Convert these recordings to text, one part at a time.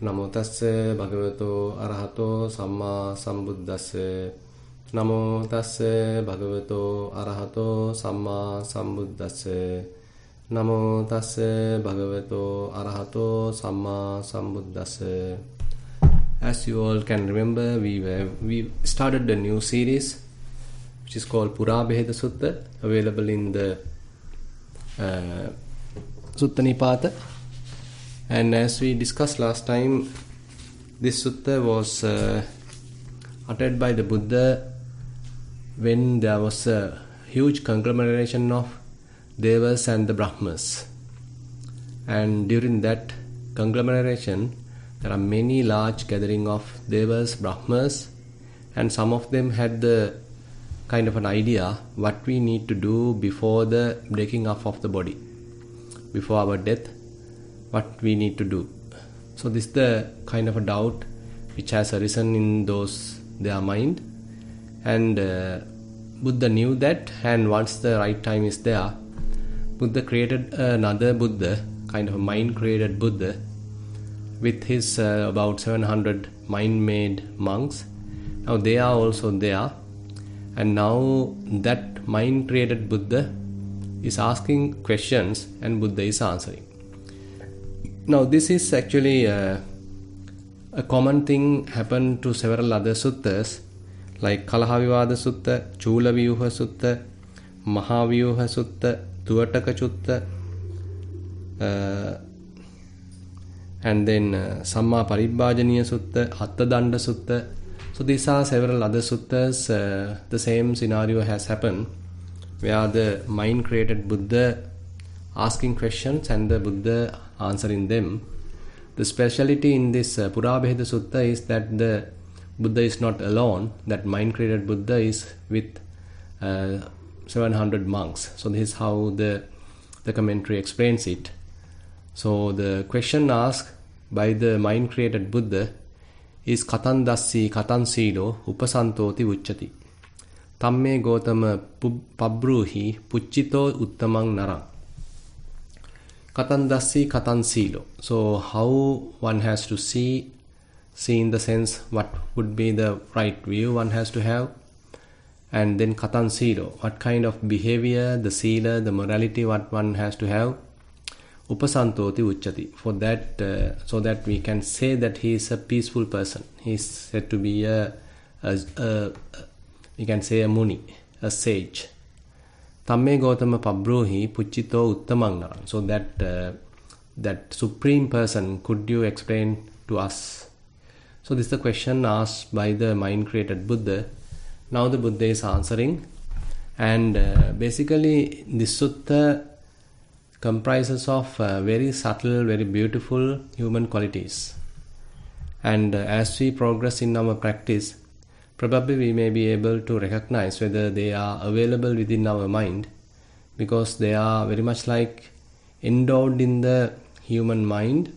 Namo tassa bhagavato arahato samma sambuddhassa. Namo tassa bhagavato arahato samma sambuddhassa. Namo tassa bhagavato arahato samma sambuddhassa. As you all can remember, we started a new series which is called Purabheda Sutta, available in the Sutta Nipata. And as we discussed last time, this sutta was uttered by the Buddha when there was a huge conglomeration of Devas and the Brahmas. And during that conglomeration, there are many large gathering of Devas, Brahmas, and some of them had the kind of an idea what we need to do before the breaking up of the body, before our death, what we need to do. So this is the kind of a doubt which has arisen in their mind, and Buddha knew that, and once the right time is there, Buddha created another Buddha, kind of a mind created Buddha, with his about 700 mind-made monks. Now they are also there, and now that mind-created Buddha is asking questions and Buddha is answering. Now this is actually a common thing happened to several other suttas like Kalahavivada Sutta, Chulavyuha Sutta, Mahavyuha Sutta, Tuvataka Sutta, and then Samma Paribhajaniya Sutta, Attadanda Sutta. So these are several other suttas. The same scenario has happened where the mind created Buddha asking questions and the Buddha answering them. The speciality in this Purabheda Sutta is that the Buddha is not alone, that mind created Buddha is with 700 monks. So this is how the commentary explains it. So the question asked by the mind created Buddha is Katan Dassi Katan Silo Upasantoti Uchati Tamme Gotama Pabruhi Puchito Uttamang Narang. Katan Dassi Katan Silo. So how one has to see in the sense what would be the right view one has to have, and then Katan Silo, what kind of behavior, the sila, the morality what one has to have. Upasantoti Uchati, for that so that we can say that he is a peaceful person. He is said to be we can say a muni, a sage. Tamme Gotama Pabruhi Puchito Uttamang. So that supreme person, could you explain to us? So this is the question asked by the mind created Buddha. Now the Buddha is answering, and basically this sutta comprises of very subtle, very beautiful human qualities. And as we progress in our practice, probably we may be able to recognize whether they are available within our mind, because they are very much like endowed in the human mind,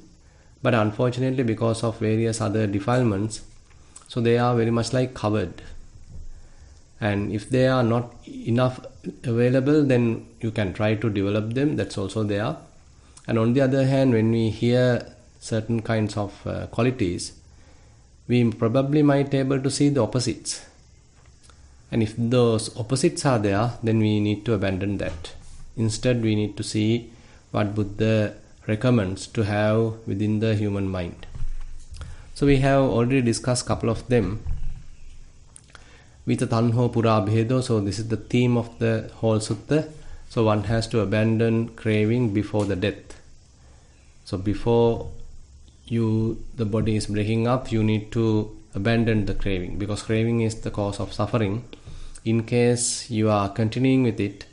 but unfortunately because of various other defilements, so they are very much like covered. And if they are not enough available, then you can try to develop them, that's also there. And on the other hand, when we hear certain kinds of qualities, we probably might be able to see the opposites. And if those opposites are there, then we need to abandon that. Instead, we need to see what Buddha recommends to have within the human mind. So we have already discussed a couple of them. Vita Tanho Purabhedo, so this is the theme of the whole sutta. So one has to abandon craving before the death. So before the body is breaking up, you need to abandon the craving, because craving is the cause of suffering. In case you are continuing with it,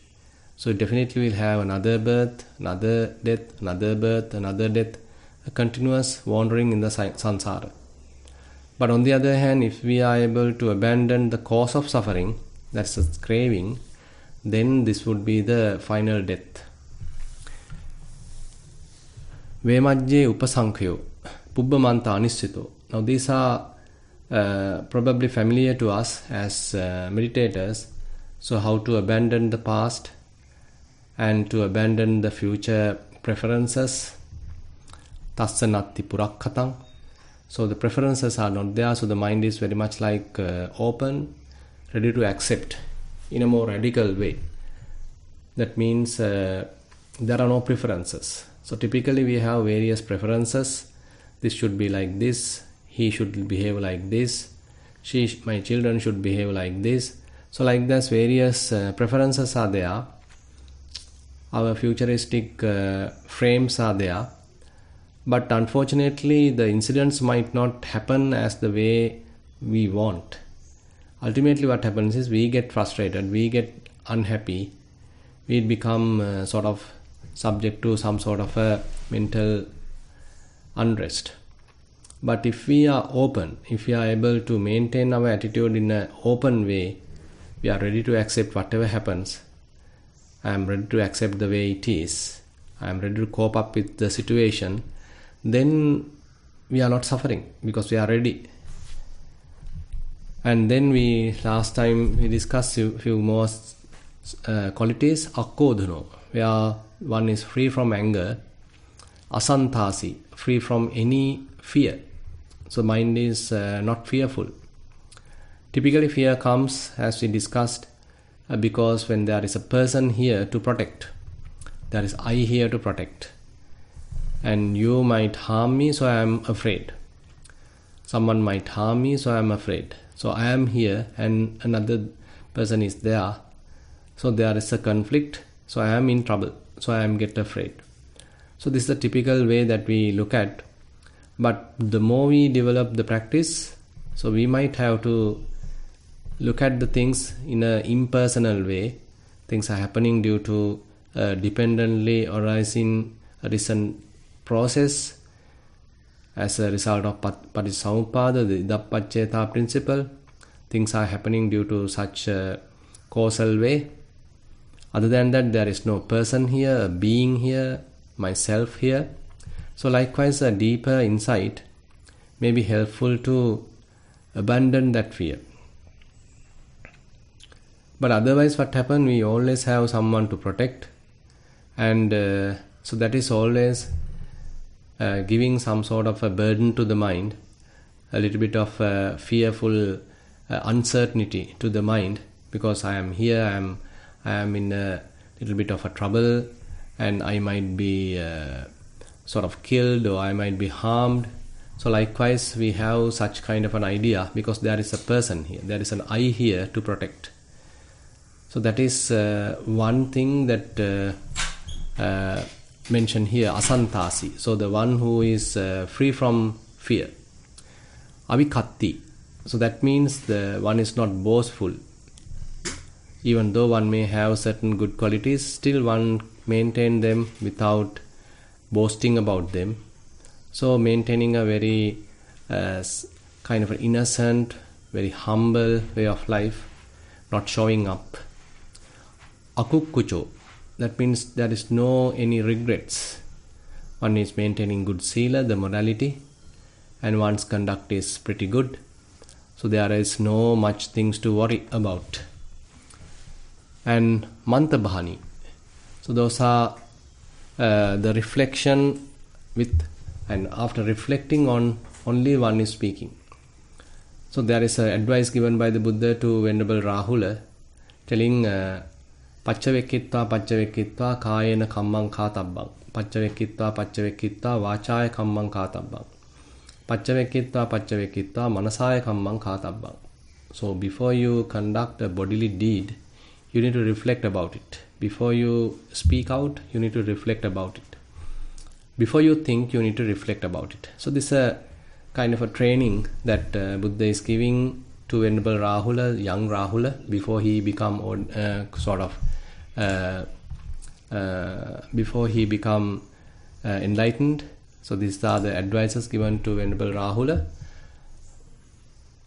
so definitely will have another birth, another death, another birth, another death, a continuous wandering in the samsara. But on the other hand, if we are able to abandon the cause of suffering, that's the craving, then this would be the final death. Vemajje upasankhayo, pubbamanta anisito. Now these are probably familiar to us as meditators. So how to abandon the past and to abandon the future preferences. Tassa natti purakkatang. So the preferences are not there. So the mind is very much like open, ready to accept in a more radical way. That means there are no preferences. So typically we have various preferences. This should be like this. He should behave like this. My children should behave like this. So like this, various preferences are there. Our futuristic frames are there. But unfortunately, the incidents might not happen as the way we want. Ultimately, what happens is we get frustrated, we get unhappy, we become sort of subject to some sort of a mental unrest. But if we are open, if we are able to maintain our attitude in an open way, we are ready to accept whatever happens. I am ready to accept the way it is. I am ready to cope up with the situation. Then we are not suffering because we are ready. And then last time we discussed a few more qualities. Akkodhano, where one is free from anger. Asantasi, free from any fear. So mind is not fearful. Typically fear comes, as we discussed, because when there is a person here to protect, there is I here to protect. And you might harm me, so I am afraid. Someone might harm me, so I am afraid. So I am here and another person is there. So there is a conflict, so I am in trouble. So I am get afraid. So this is the typical way that we look at. But the more we develop the practice, so we might have to look at the things in an impersonal way. Things are happening due to dependently arising a recent process as a result of Paticcasamuppada, the Idappaccheta principle. Things are happening due to such a causal way. Other than that, there is no person here, a being here, myself here. So likewise, a deeper insight may be helpful to abandon that fear. But otherwise, what happens? We always have someone to protect, and so that is always giving some sort of a burden to the mind, a little bit of fearful uncertainty to the mind, because I am here, I am in a little bit of a trouble, and I might be sort of killed or I might be harmed. So likewise, we have such kind of an idea because there is a person here, there is an I here to protect. So that is one thing that mentioned here, asantasi. So the one who is free from fear. Avikatti. So that means the one is not boastful. Even though one may have certain good qualities, still one maintain them without boasting about them. So maintaining a very kind of an innocent, very humble way of life, not showing up. Akukkucho, that means there is no any regrets. One is maintaining good sila, the morality, and one's conduct is pretty good. So there is no much things to worry about. And mantabhani. So those are the reflection with, and after reflecting on, only one is speaking. So there is advice given by the Buddha to Venerable Rahula, telling Paccavekkittva kayena kammang kātabbang. Paccavekkittva vācāya kammang kātabbang. Paccavekkittva manasāya kammang kātabbang. So before you conduct a bodily deed, you need to reflect about it. Before you speak out, you need to reflect about it. Before you think, you need to reflect about it. So this is a kind of a training that Buddha is giving to Venerable Rahula, young Rahula, before he become enlightened. So these are the advices given to Venerable Rahula.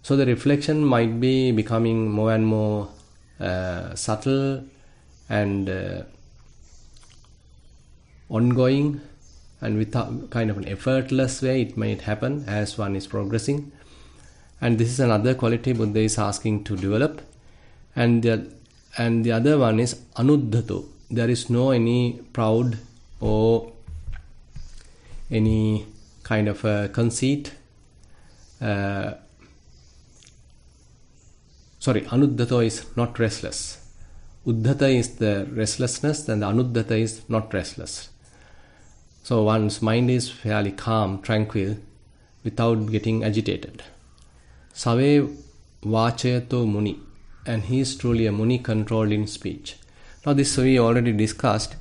So the reflection might be becoming more and more subtle and ongoing, and without kind of an effortless way it might happen as one is progressing. And this is another quality Buddha is asking to develop. And the other one is anuddhato. There is no any proud or any kind of a conceit. Anuddhato is not restless. Uddhata is the restlessness and the anuddhata is not restless. So one's mind is fairly calm, tranquil, without getting agitated. Save vachayato muni, and he is truly a muni controlled in speech. Now this we already discussed,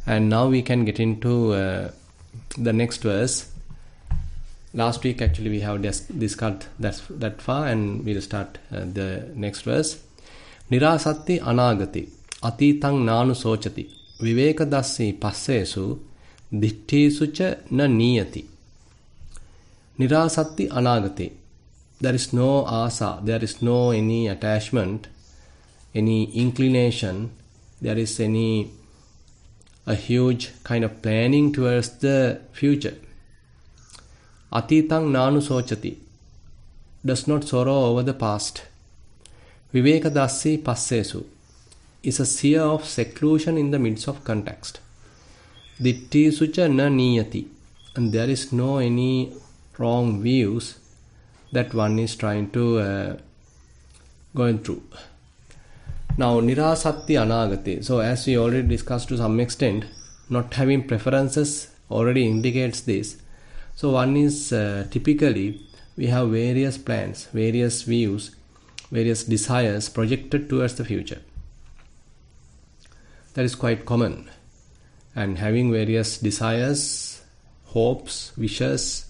and now we can get into the next verse. Last week actually we have discussed that far, and we'll start the next verse. Nirasatti anagati atitang nanu sochati vivekadassi passesu ditthisu cha na niyati. Nirasatti anagati. There is no asa, there is no any attachment, any inclination, there is a huge kind of planning towards the future. Atitang nanu sochati, does not sorrow over the past. Vivekadassi passesu is a seer of seclusion in the midst of context. Ditthisu cha na niyati, and there is no any wrong views that one is trying to going through. Now, nirasatti anagati. So, as we already discussed to some extent, not having preferences already indicates this. So, one is typically we have various plans, various views, various desires projected towards the future. That is quite common. And having various desires, hopes, wishes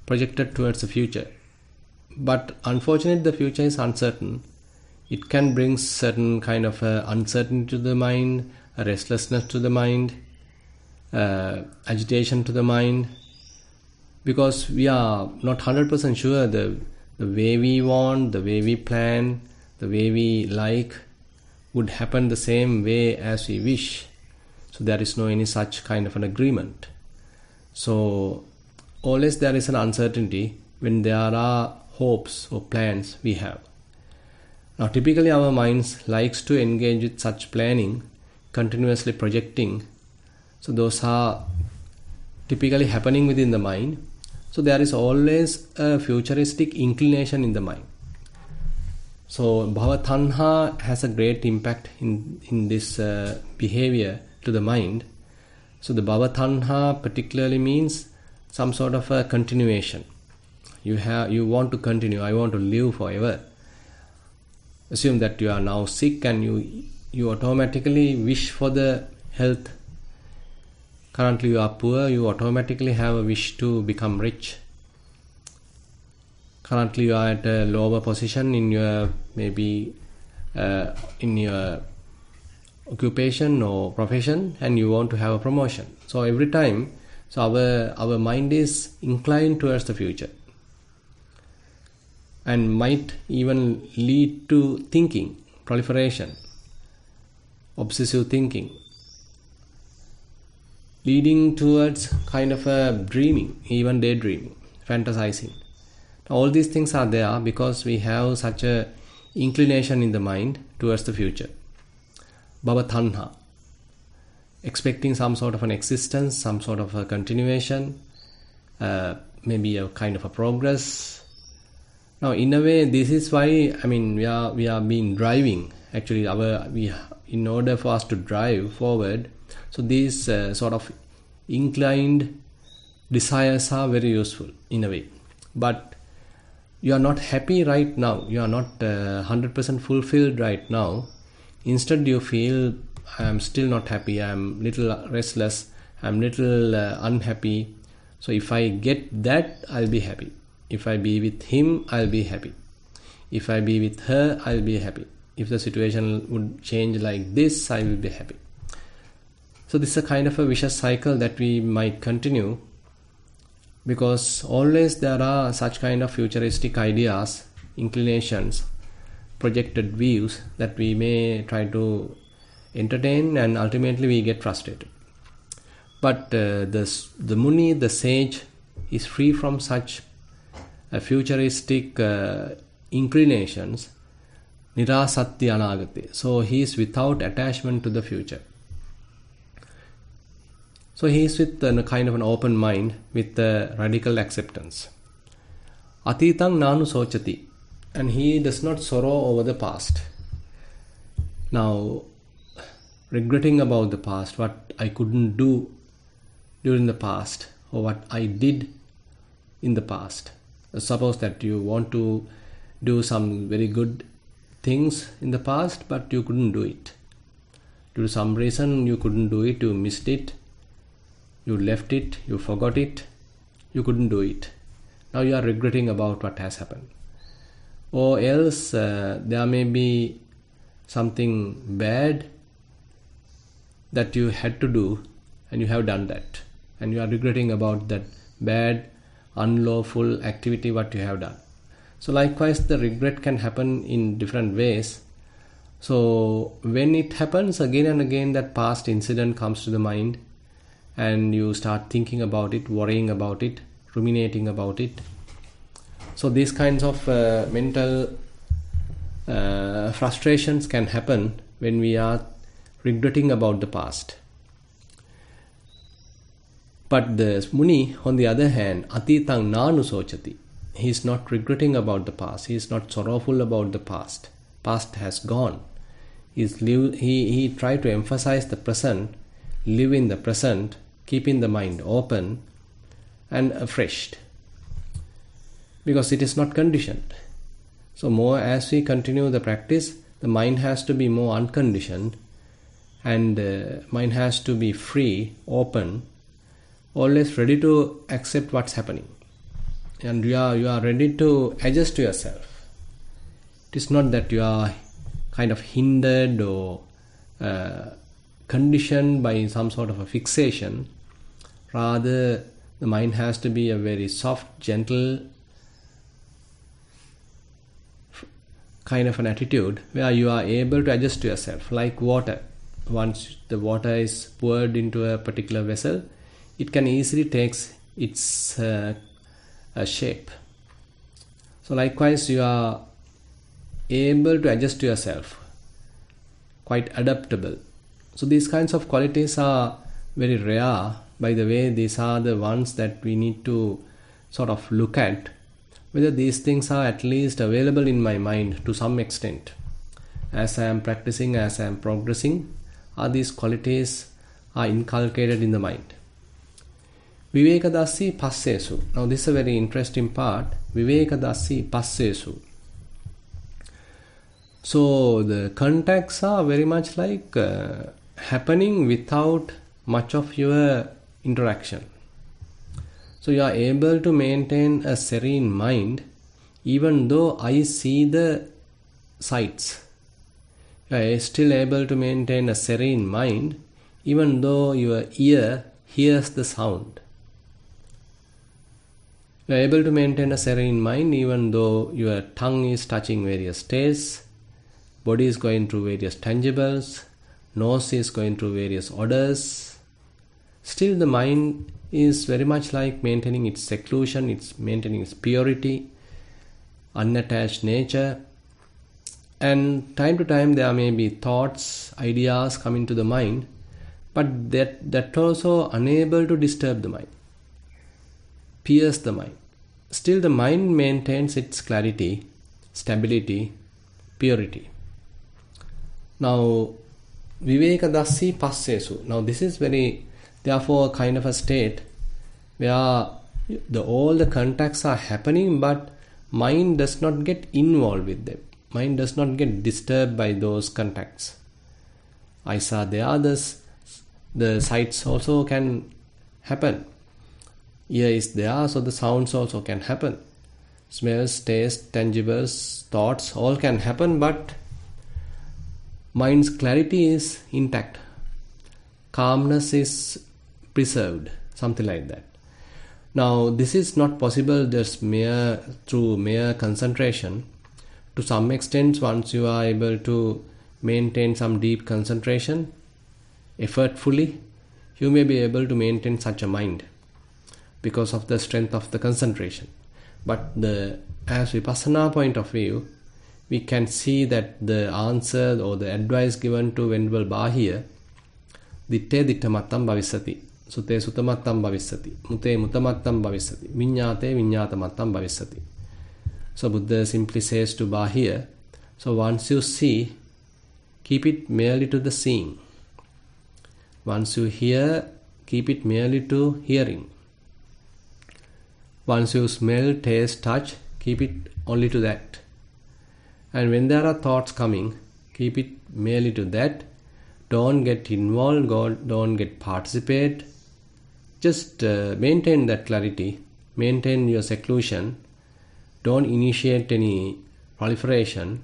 projected towards the future. But unfortunately, the future is uncertain. It can bring certain kind of uncertainty to the mind, a restlessness to the mind, agitation to the mind, because we are not 100% sure the way we want, the way we plan, the way we like would happen the same way as we wish. So there is no any such kind of an agreement. So always there is an uncertainty when there are hopes or plans we have. Now typically our minds likes to engage with such planning, continuously projecting. So those are typically happening within the mind. So there is always a futuristic inclination in the mind. So bhavatanha has a great impact in this behavior to the mind. So the bhavatanha particularly means some sort of a continuation. You want to continue. I want to live forever. Assume that you are now sick and you automatically wish for the health. Currently you are poor, you automatically have a wish to become rich. Currently you are at a lower position in your in your occupation or profession, and you want to have a promotion. So every time, our mind is inclined towards the future, and might even lead to thinking, proliferation, obsessive thinking, leading towards kind of a dreaming, even daydreaming, fantasizing. All these things are there because we have such a inclination in the mind towards the future. Bhavatanha, expecting some sort of an existence, some sort of a continuation, maybe a kind of a progress. Now, in a way, this is why we are being driving. Actually, in order for us to drive forward, so these sort of inclined desires are very useful in a way. But you are not happy right now. You are not 100% fulfilled right now. Instead, you feel, I am still not happy. I am little restless. I am little unhappy. So if I get that, I'll be happy. If I be with him, I'll be happy. If I be with her, I'll be happy. If the situation would change like this, I will be happy. So this is a kind of a vicious cycle that we might continue, because always there are such kind of futuristic ideas, inclinations, projected views that we may try to entertain, and ultimately we get frustrated. But the Muni, the sage, is free from such futuristic inclinations, nirasatti anagati. So he is without attachment to the future. So he is with a kind of an open mind, with a radical acceptance. Atitang nanu sochati. And he does not sorrow over the past. Now, regretting about the past, what I couldn't do during the past, or what I did in the past. Suppose that you want to do some very good things in the past, but you couldn't do it. Due to some reason, you couldn't do it, you missed it, you left it, you forgot it, you couldn't do it. Now you are regretting about what has happened. Or else there may be something bad that you had to do and you have done that. And you are regretting about that bad, unlawful activity what you have done. So likewise, the regret can happen in different ways. So when it happens again and again, that past incident comes to the mind and you start thinking about it, worrying about it, ruminating about it. So these kinds of mental frustrations can happen when we are regretting about the past. But the Muni, on the other hand, atitang nanu sochati. He is not regretting about the past. He is not sorrowful about the past. Past has gone. He tried to emphasize the present, live in the present, keeping the mind open and afresh. Because it is not conditioned. So more as we continue the practice, the mind has to be more unconditioned and mind has to be free, open, always ready to accept what's happening. And you are ready to adjust to yourself. It is not that you are kind of hindered or conditioned by some sort of a fixation. Rather, the mind has to be a very soft, gentle kind of an attitude where you are able to adjust to yourself. Like water. Once the water is poured into a particular vessel, it can easily take its shape. So likewise, you are able to adjust to yourself, quite adaptable. So these kinds of qualities are very rare. By the way, these are the ones that we need to sort of look at, whether these things are at least available in my mind to some extent. As I am practicing, as I am progressing, are these qualities are inculcated in the mind. Vivekadasi passesu. Now this is a very interesting part. Vivekadasi passesu. So the contacts are very much like happening without much of your interaction. So you are able to maintain a serene mind even though I see the sights. You are still able to maintain a serene mind even though your ear hears the sound. You are able to maintain a serene mind even though your tongue is touching various tastes, body is going through various tangibles, nose is going through various odors. Still the mind is very much like maintaining its seclusion, it's maintaining its purity, unattached nature. And time to time there may be thoughts, ideas coming to the mind, but that also unable to disturb the mind, pierce the mind. Still the mind maintains its clarity, stability, purity. Now, vivekadasi passesu. Now this is very, therefore, a kind of a state where all the contacts are happening, but mind does not get involved with them. Mind does not get disturbed by those contacts. Eyes are there, the sights also can happen. Ear is there, so the sounds also can happen. Smells, taste, tangibles, thoughts, all can happen, but mind's clarity is intact. Calmness is preserved, something like that. Now, this is not possible just through mere concentration. To some extent, once you are able to maintain some deep concentration, effortfully, you may be able to maintain such a mind because of the strength of the concentration. But as Vipassana point of view, we can see that the answer or the advice given to Venerable Bahia, ditte dittamattam bhavissati, sute sutamattam bhavissati, mute mutamattam bhavissati, viññāte viññātamattam bhavissati. So Buddha simply says to Bahya, so once you see, keep it merely to the seeing. Once you hear, keep it merely to hearing. Once you smell, taste, touch, keep it only to that. And when there are thoughts coming, keep it merely to that. Don't get involved, don't get participate. Just maintain that clarity, maintain your seclusion. Don't initiate any proliferation.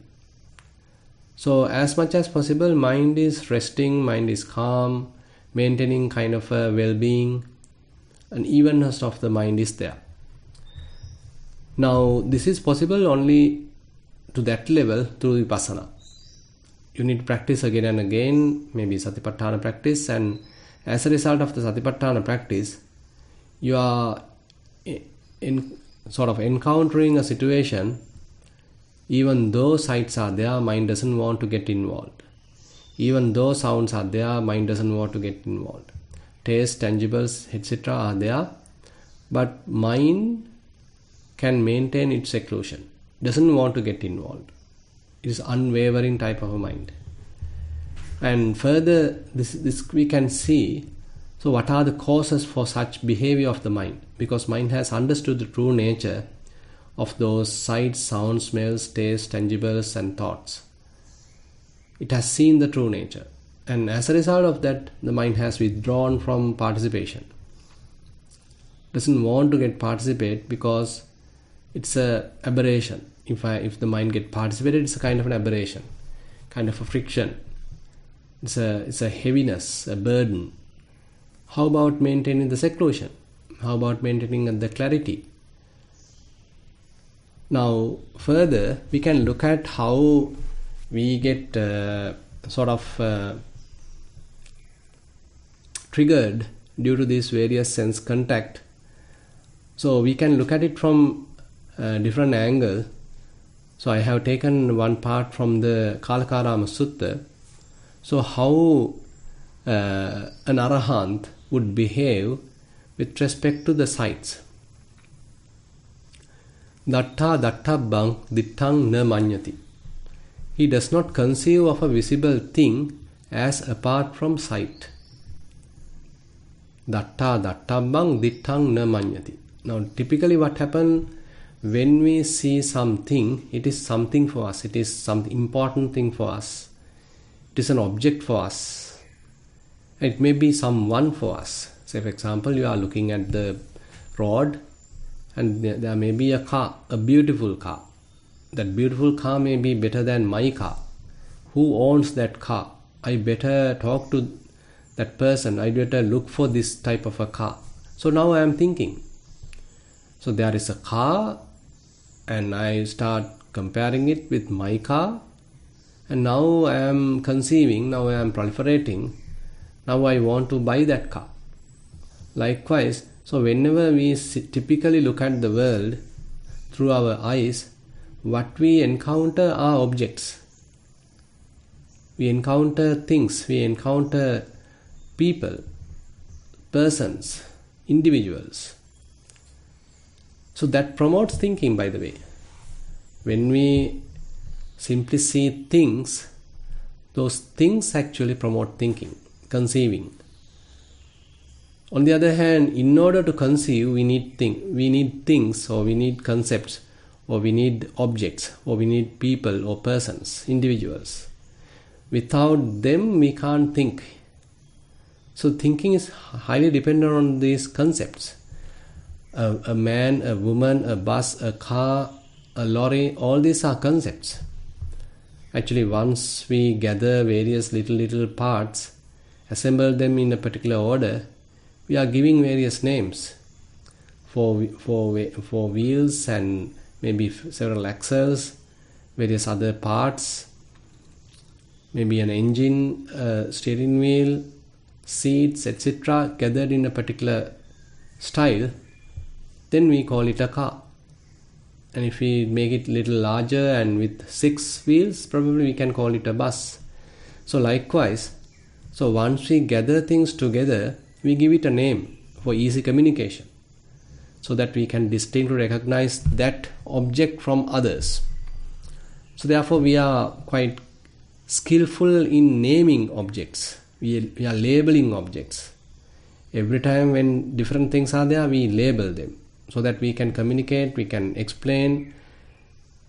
So as much as possible, mind is resting, mind is calm, maintaining kind of a well-being, and evenness of the mind is there. Now this is possible only to that level through vipassana. You need to practice again and again, maybe satipatthana practice, and as a result of the satipatthana practice, you are in sort of encountering a situation. Even though sights are there, mind doesn't want to get involved. Even though sounds are there, mind doesn't want to get involved. Taste, tangibles, etc. are there, but mind can maintain its seclusion. Doesn't want to get involved. It is unwavering type of a mind. And further, this we can see. So what are the causes for such behavior of the mind? Because mind has understood the true nature of those sights, sounds, smells, tastes, tangibles and thoughts. It has seen the true nature. And as a result of that, the mind has withdrawn from participation. Doesn't want to get participate because it's a aberration. If the mind get participated, it's a kind of an aberration, kind of a friction. It's a heaviness, a burden. How about maintaining the seclusion? How about maintaining the clarity? Now, further, we can look at how we get triggered due to these various sense contact. So we can look at it from a different angle. So I have taken one part from the Kalakarama Sutta. So how an arahant would behave with respect to the sights. Datta dattabbang dittang na manyati. He does not conceive of a visible thing as apart from sight. Datta dattabbang dittang na manyati. Now typically what happens when we see something, it is something for us. It is some important thing for us. It is an object for us. It may be someone for us. Say for example, you are looking at the road and there may be a car, a beautiful car. That beautiful car may be better than my car. Who owns that car? I better talk to that person. I better look for this type of a car. So now I am thinking. So there is a car and I start comparing it with my car, and now I am conceiving, now I am proliferating, now I want to buy that car. Likewise, so whenever we typically look at the world through our eyes, what we encounter are objects. We encounter things, we encounter people, persons, individuals. So that promotes thinking, by the way. When we simply see things, those things actually promote thinking, conceiving. On the other hand, in order to conceive, we need things, or we need concepts, or we need objects, or we need people or persons, individuals. Without them, we can't think. So thinking is highly dependent on these concepts. A man, a woman, a bus, a car, a lorry, all these are concepts. Actually, once we gather various little parts, assemble them in a particular order, we are giving various names for wheels and maybe several axles, various other parts, maybe an engine, steering wheel, seats, etc. gathered in a particular style. Then we call it a car. And if we make it a little larger and with 6 wheels, probably we can call it a bus. So likewise, so once we gather things together, we give it a name for easy communication. so that we can distinctly recognize that object from others. So therefore we are quite skillful in naming objects. We are labeling objects. Every time when different things are there, we label them so that we can communicate, we can explain,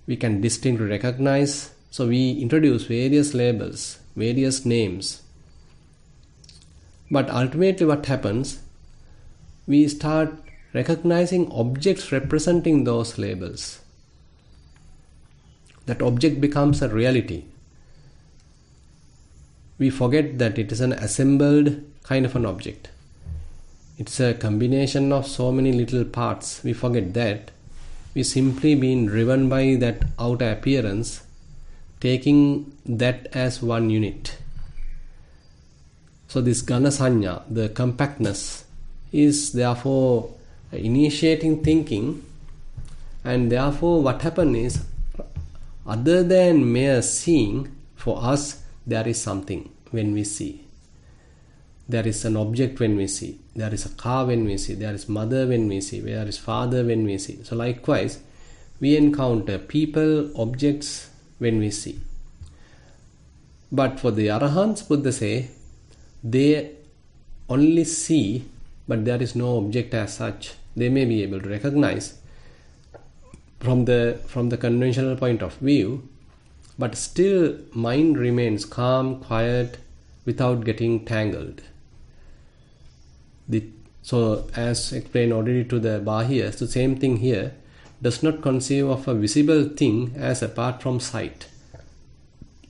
we can distinctly recognize. So we introduce various labels, various names. But ultimately what happens, we start recognizing objects representing those labels. That object becomes a reality. We forget that it is an assembled kind of an object. It's a combination of so many little parts. We forget that. We simply been driven by that outer appearance, taking that as one unit. So this Gana Sanya, the compactness, is therefore initiating thinking, and therefore what happens is, other than mere seeing, for us there is something when we see. There is an object when we see. There is a car when we see. There is mother when we see. There is father when we see. So likewise, we encounter people, objects when we see. But for the Arahants, Buddha say, they only see, but there is no object as such. They may be able to recognize from the conventional point of view, but still mind remains calm, quiet, without getting tangled. So as explained already to the Bahyas, the same thing here, does not conceive of a visible thing as apart from sight.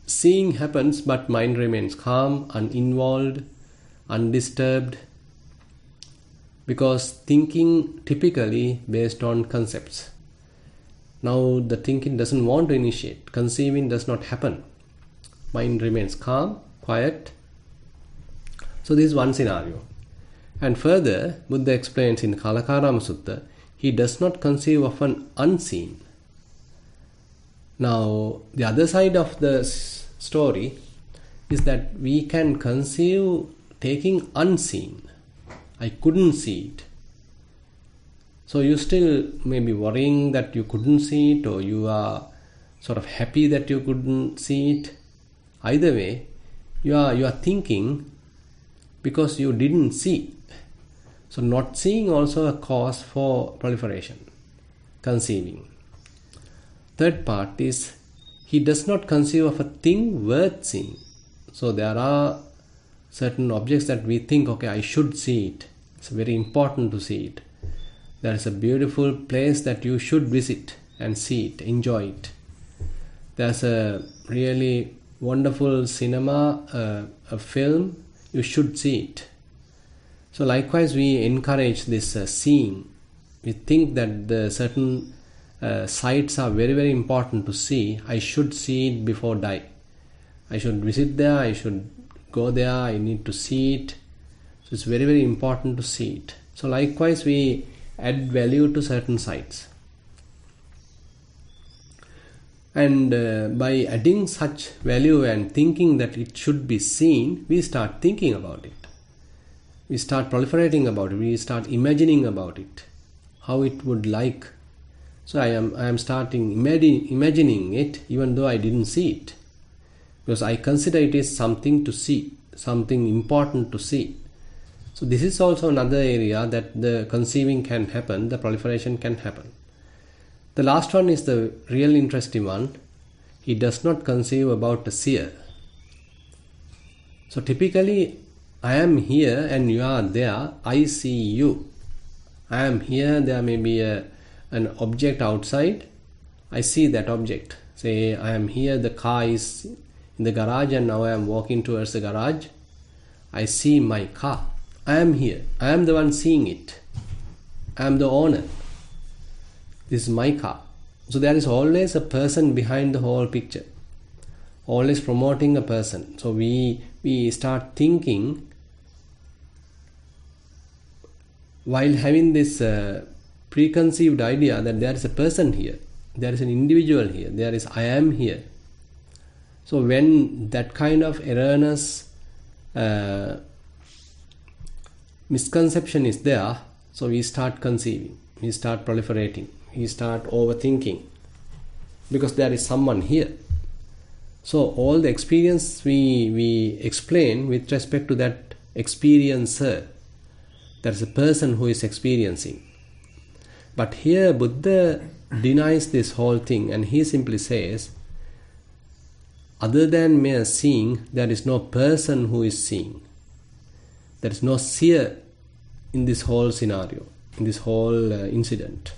Seeing happens, but mind remains calm, uninvolved, undisturbed, because thinking typically based on concepts. Now the thinking doesn't want to initiate. Conceiving does not happen. Mind remains calm, quiet. So this is one scenario. And further, Buddha explains in Kalakarama Sutta, he does not conceive of an unseen. Now, the other side of the story is that we can conceive taking unseen. I couldn't see it. So you still may be worrying that you couldn't see it, or you are sort of happy that you couldn't see it. Either way, you are thinking because you didn't see. So not seeing also a cause for proliferation, conceiving. Third part is, he does not conceive of a thing worth seeing. So there are certain objects that we think, okay, I should see it. It's very important to see it. There is a beautiful place that you should visit and see it, enjoy it. There's a really wonderful cinema, a film, you should see it. So likewise, we encourage this seeing. We think that the certain sites are very, very important to see. I should see it before die. I should visit there, I should go there, I need to see it. So it's very, very important to see it. So likewise, we add value to certain sites. And by adding such value and thinking that it should be seen, we start thinking about it. We start proliferating about it. We start imagining about it, how it would like. So I am starting imagining it, even though I didn't see it, because I consider it is something to see, something important to see. So this is also another area that the conceiving can happen, the proliferation can happen. The last one is the real interesting one. He does not conceive about the seer. So typically, I am here and you are there, I see you. I am here, there may be an object outside, I see that object. Say I am here, the car is in the garage and now I am walking towards the garage. I see my car. I am here. I am the one seeing it. I am the owner. This is my car. So there is always a person behind the whole picture. Always promoting a person. So we start thinking while having this preconceived idea that there is a person here. There is an individual here. There is I am here. So when that kind of erroneous misconception is there, so we start conceiving. we start proliferating, we start overthinking, because there is someone here. So all the experience we explain with respect to that experiencer. There is a person who is experiencing. But here Buddha denies this whole thing, and he simply says, other than mere seeing, there is no person who is seeing. There is no seer in this whole scenario, in this whole incident.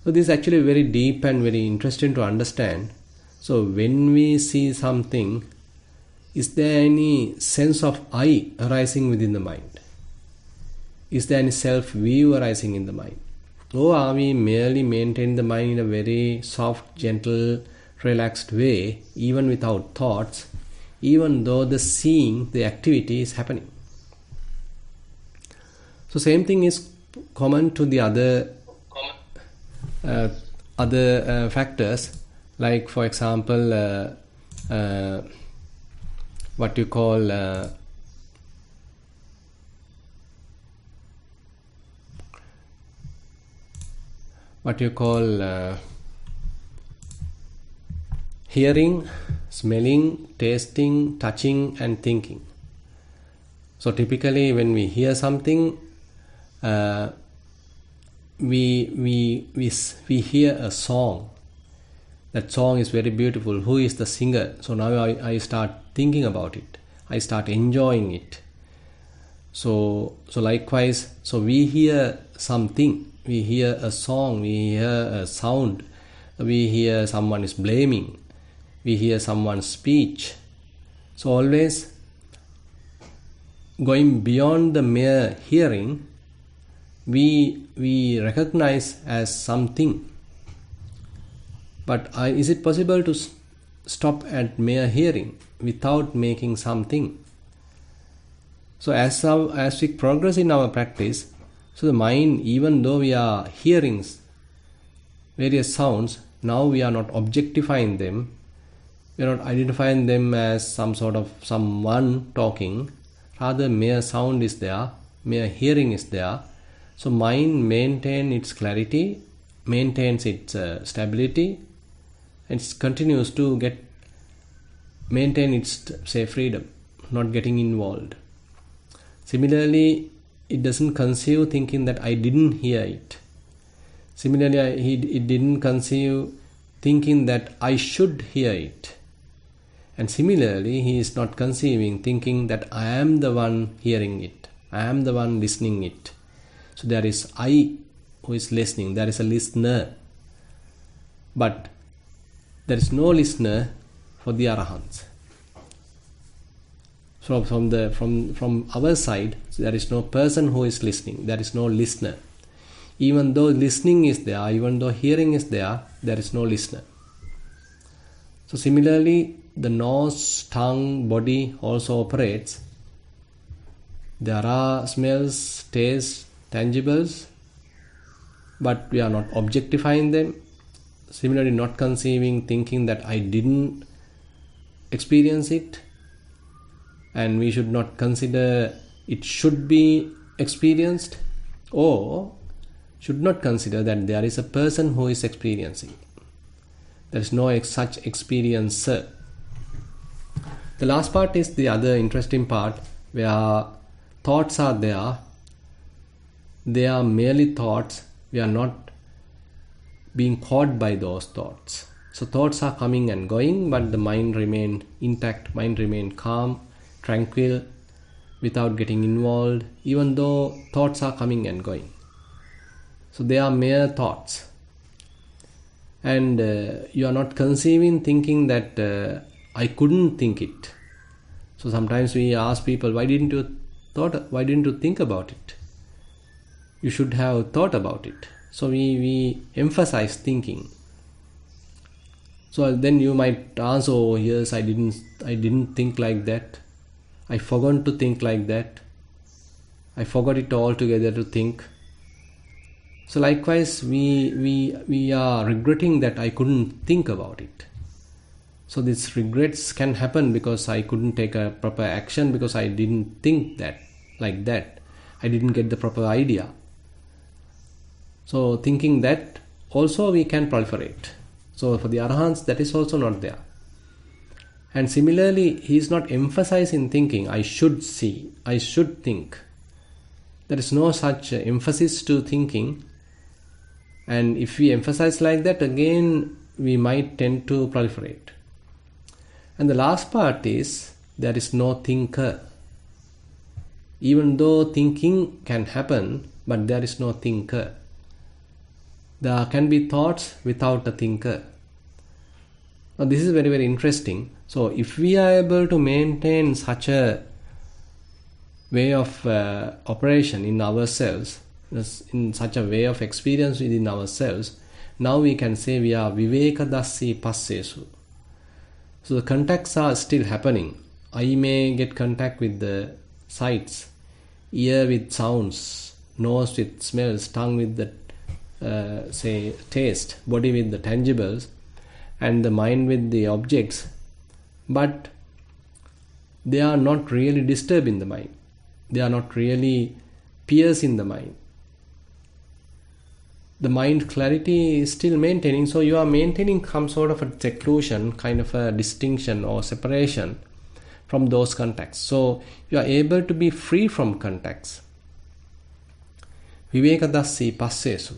So this is actually very deep and very interesting to understand. So when we see something, is there any sense of I arising within the mind? Is there any self-view arising in the mind? Or are we merely maintaining the mind in a very soft, gentle, relaxed way, even without thoughts, even though the seeing, the activity is happening? So same thing is common to the other factors, like for example, what you call hearing, smelling, tasting, touching, and thinking. So typically when we hear something, we hear a song. That song is very beautiful. Who is the singer? So now I start thinking about it. I start enjoying it. So likewise, so we hear something. We hear a song. We hear a sound. We hear someone is blaming. We hear someone's speech. So always going beyond the mere hearing, we recognize as something. But is it possible to stop at mere hearing without making something? So as we progress in our practice, so the mind, even though we are hearing various sounds, now we are not objectifying them. We are not identifying them as some sort of someone talking. Rather, mere sound is there, mere hearing is there. So mind maintains its clarity, maintains its stability, and continues to maintain its freedom, not getting involved. Similarly, it doesn't conceive thinking that I didn't hear it. Similarly, it didn't conceive thinking that I should hear it. And similarly, he is not conceiving thinking that I am the one hearing it, I am the one listening it. So there is I who is listening, there is a listener. But there is no listener for the Arahants. So from our side, there is no person who is listening, there is no listener. Even though listening is there, even though hearing is there, there is no listener. So similarly, the nose, tongue, body also operates. There are smells, tastes, tangibles, but we are not objectifying them. Similarly, not conceiving, thinking that I didn't experience it, and we should not consider it should be experienced, or should not consider that there is a person who is experiencing. There is no such experiencer. The last part is the other interesting part, where thoughts are there. They are merely thoughts. We are not being caught by those thoughts. So thoughts are coming and going, but the mind remained intact, mind remained calm, tranquil, without getting involved, even though thoughts are coming and going. So they are mere thoughts. And you are not conceiving thinking that I couldn't think it. So sometimes we ask people, why didn't you think about it? You should have thought about it. So we emphasize thinking. So then you might answer, oh yes, I didn't think like that. I forgot to think like that. I forgot it altogether to think. So likewise, we are regretting that I couldn't think about it. So these regrets can happen because I couldn't take a proper action, because I didn't think that like that. I didn't get the proper idea. So thinking that also we can proliferate. So for the Arahants, that is also not there. And similarly, he is not emphasizing thinking, I should see, I should think. There is no such emphasis to thinking. And if we emphasize like that, again, we might tend to proliferate. And the last part is, there is no thinker. Even though thinking can happen, but there is no thinker. There can be thoughts without a thinker. Now this is very, very interesting. So if we are able to maintain such a way of operation in ourselves, in such a way of experience within ourselves, now we can say we are vivekadassi passesu. So the contacts are still happening. I may get contact with the sights, ear with sounds, nose with smells, tongue with the taste, body with the tangibles, and the mind with the objects. But they are not really disturbing the mind. They are not really piercing the mind. The mind clarity is still maintaining. So you are maintaining some sort of a seclusion, kind of a distinction or separation from those contacts. So you are able to be free from contacts. Vivekadassi passesu.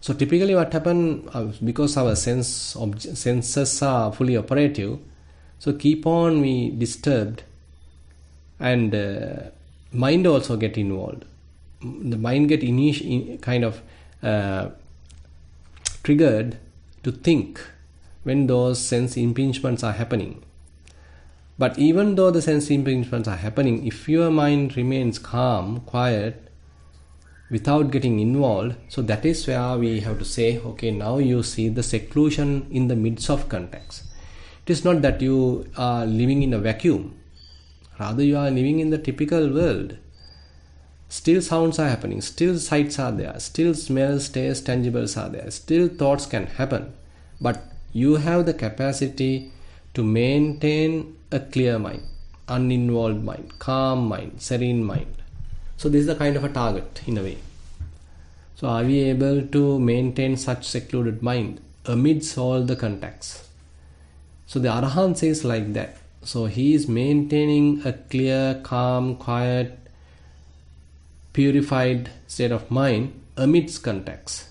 So typically what happens, because our senses are fully operative, so keep on we disturbed, and mind also get involved. The mind get triggered to think when those sense impingements are happening. But even though the sense impingements are happening, if your mind remains calm, quiet, without getting involved, so that is where we have to say, okay, now you see the seclusion in the midst of contacts. It is not that you are living in a vacuum. Rather, you are living in the typical world. Still sounds are happening, still sights are there, still smells, tastes, tangibles are there, still thoughts can happen. But you have the capacity to maintain a clear mind, uninvolved mind, calm mind, serene mind. So this is the kind of a target in a way. So are we able to maintain such secluded mind amidst all the contacts? So the Arahant says like that. So he is maintaining a clear, calm, quiet, purified state of mind amidst contacts.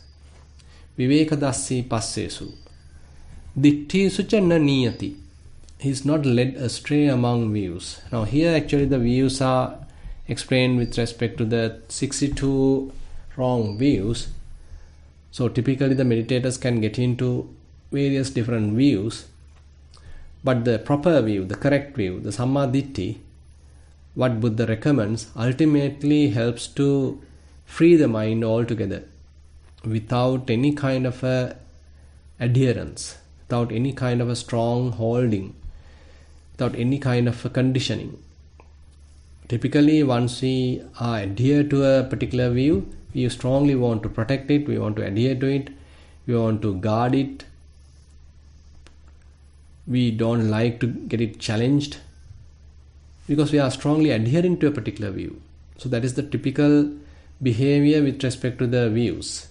Vivekadassi passesu. Ditti suchanna niyati. He is not led astray among views. Now here actually the views are explained with respect to the 62 wrong views. So typically the meditators can get into various different views, but the proper view, the correct view, the Sammaditthi, what Buddha recommends, ultimately helps to free the mind altogether without any kind of a adherence, without any kind of a strong holding, without any kind of a conditioning. Typically, once we adhere to a particular view, we strongly want to protect it, we want to adhere to it, we want to guard it, we don't like to get it challenged, because we are strongly adhering to a particular view. So that is the typical behavior with respect to the views.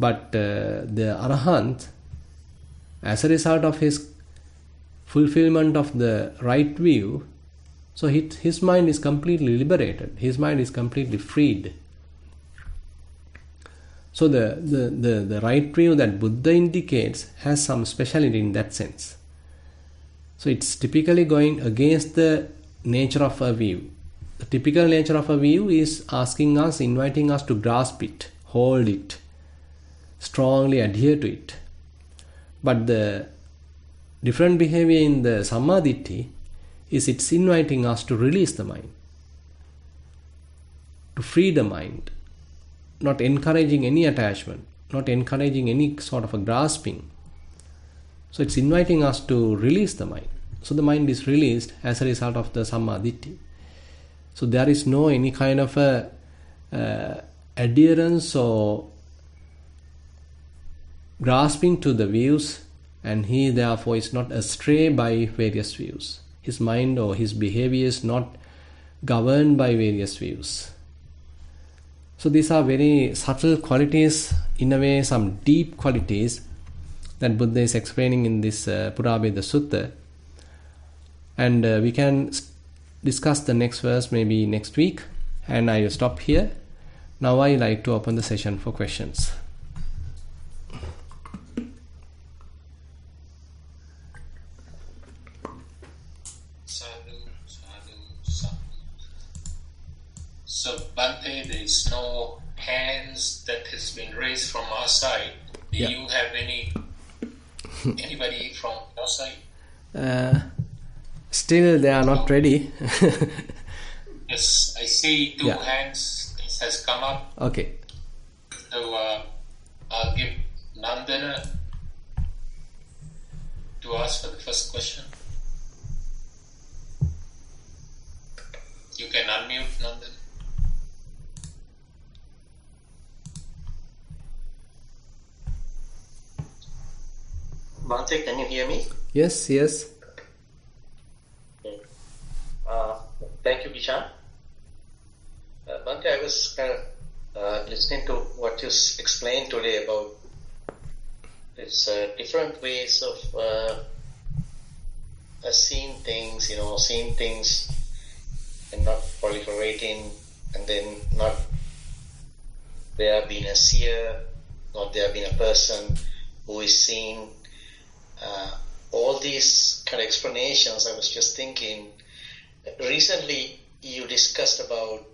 But the Arahant, as a result of his fulfillment of the right view, so his mind is completely liberated. His mind is completely freed. So the right view that Buddha indicates has some speciality in that sense. So it's typically going against the nature of a view. The typical nature of a view is asking us, inviting us to grasp it, hold it, strongly adhere to it. But the different behavior in the Sammaditthi is it's inviting us to release the mind, to free the mind, not encouraging any attachment, not encouraging any sort of a grasping. So it's inviting us to release the mind. So the mind is released as a result of the Sammaditthi. So there is no any kind of a adherence or grasping to the views, and he therefore is not astray by various views. His mind or his behavior is not governed by various views. So these are very subtle qualities, in a way some deep qualities that Buddha is explaining in this Purabheda Sutta. And we can discuss the next verse maybe next week, and I will stop here. Now I like to open the session for questions. So, Bhante, there is no hands that has been raised from our side. Do you have anybody from your side? Still, they are not ready. Yes, I see two hands. This has come up. Okay. So, I'll give Nandana to ask for the first question. You can unmute, Nandana. Bhante, can you hear me? Yes. Okay. Thank you, Bishan. Bhante, I was kind of listening to what you explained today about it's different ways of seeing things, and not proliferating, and then not there being a seer, not there being a person who is seeing. All these kind of explanations, I was just thinking, recently you discussed about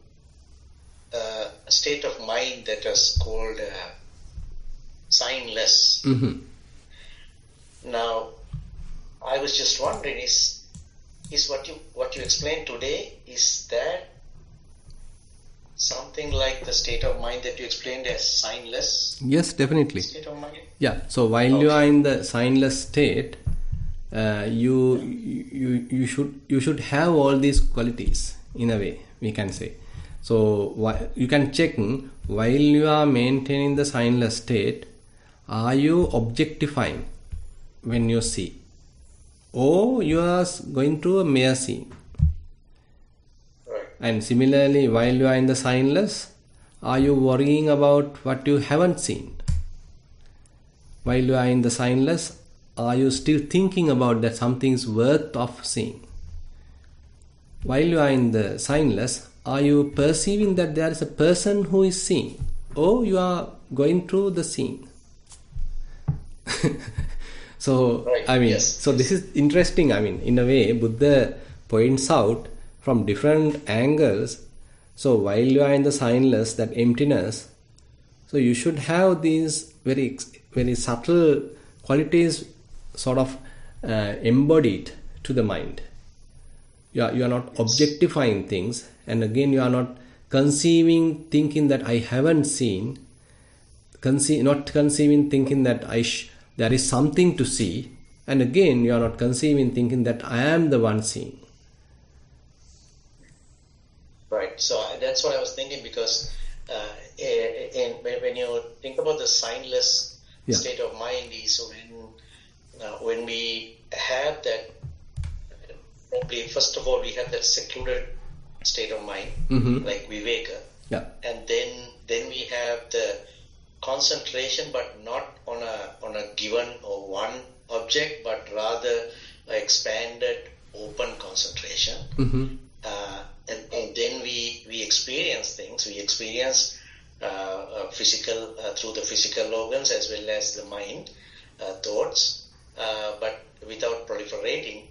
a state of mind that was called signless. Mm-hmm. Now, I was just wondering, is what you explained today, is that something like the state of mind that you explained as signless? Yes, definitely. State of mind? Yeah. So while you are in the signless state, you should have all these qualities, in a way, we can say. So you can check while you are maintaining the signless state, are you objectifying when you see, or you are going through a mere seeing? Right. And similarly, while you are in the signless, are you worrying about what you haven't seen? While you are in the signless, are you still thinking about that something's worth of seeing? While you are in the signless, are you perceiving that there is a person who is seeing, or you are going through the seeing? So, right. So this is interesting. In a way, Buddha points out from different angles. So while you are in the signless, that emptiness, so you should have these very, very subtle qualities sort of embodied to the mind. You are not objectifying things, and again you are not conceiving, thinking that I haven't seen, not conceiving, thinking that there is something to see, and again you are not conceiving, thinking that I am the one seeing. Right. So that's what I was thinking, because when you think about the signless state of mind, is when we have that, probably first of all we have that secluded state of mind, like Viveka, and then we have the concentration, but not on a given or one object, but rather expanded, open concentration. And then we experience things. We experience physical through the physical organs as well as the mind, thoughts, but without proliferating.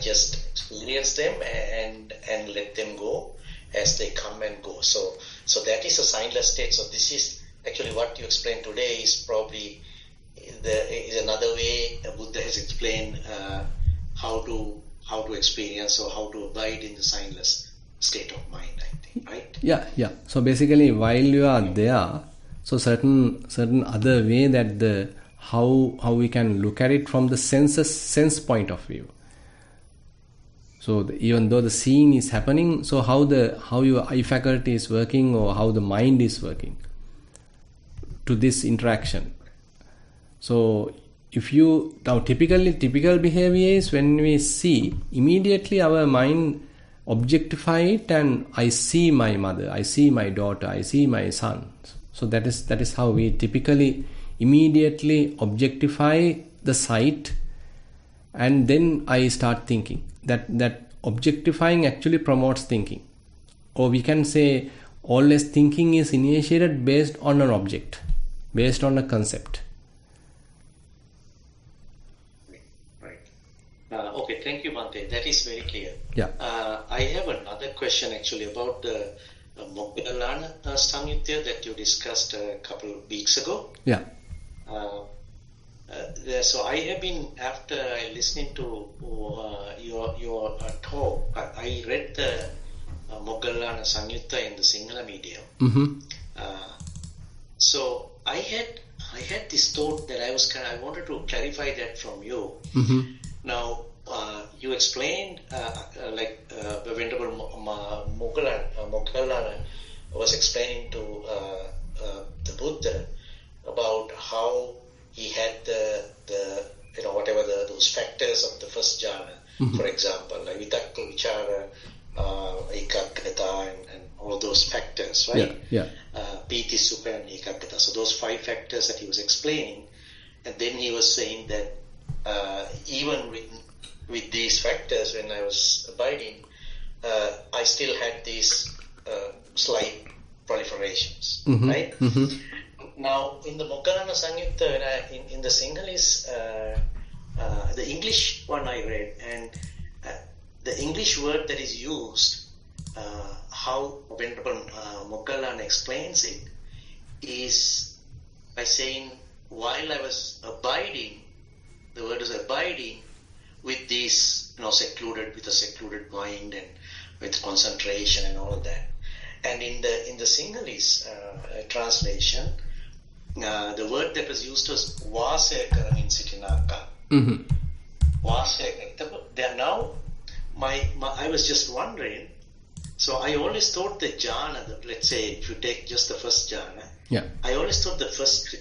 Just experience them and let them go as they come and go. So that is a signless state. So this is actually what you explained today is probably is another way Buddha has explained how to experience or how to abide in the signless state of mind, I think, right? Yeah. So basically, while you are there, so certain other way that how we can look at it from the sense point of view. So even though the seeing is happening, so how your eye faculty is working, or how the mind is working to this interaction. So if typical behavior is when we see, immediately our mind objectify it, and I see my mother, I see my daughter, I see my son. So that is how we typically immediately objectify the sight, and then I start thinking. That objectifying actually promotes thinking. Or we can say always thinking is initiated based on an object, based on a concept. Okay, thank you, Bhante. That is very clear. Yeah. I have another question actually about the Moggallana Samyutta that you discussed a couple of weeks ago. Yeah. So I have been, after listening to your talk, I read the Moggallana Samyutta in the Sinhala medium. Mm-hmm. So I had this thought that I wanted to clarify that from you. Mm-hmm. Now, you explained, the Venerable Moggallana was explaining to the Buddha about how he had those factors of the first jhana, mm-hmm. for example, like vitakka, vichara, ekaggata, and all those factors, right? Yeah. Piti, sukha, and ekaggata. So those 5 factors that he was explaining, and then he was saying that even with these factors, when I was abiding, I still had these slight proliferations, mm-hmm. right? Mm-hmm. Now, in the Moggallana Samyutta, in the Sinhalese, the English one I read, and the English word that is used, how Venerable Moggallana explains it, is by saying, while I was abiding, the word is abiding with these, secluded, with a secluded mind and with concentration and all of that. And in the Sinhalese translation, the word that was used was vasaya karamin sitinaka. Mm-hmm. Vasaya. Now, I was just wondering. So I always thought the jhana, let's say if you take just the first jhana, yeah, I always thought the first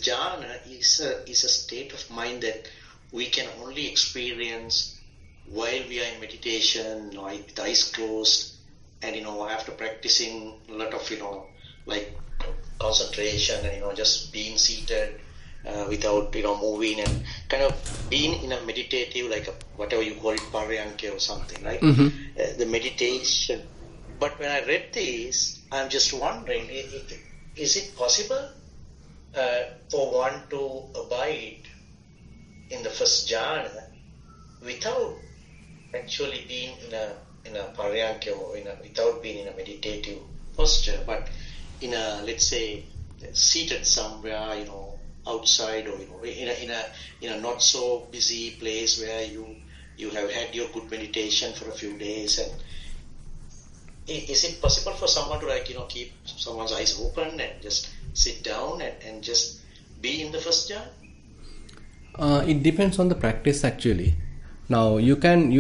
jhana is a state of mind that we can only experience while we are in meditation, with eyes closed, and after practicing a lot of like concentration and just being seated without moving, and kind of being in a meditative, like whatever you call it, paryanka or something, right? Mm-hmm. The meditation. But when I read this, I'm just wondering, is it possible for one to abide in the first jhana without actually being in a paryanka or without being in a meditative posture, but in a, let's say, seated somewhere, outside, or in a not so busy place where you have had your good meditation for a few days? And is it possible for someone to keep someone's eyes open and just sit down and just be in the first jhana? It depends on the practice actually. Now you can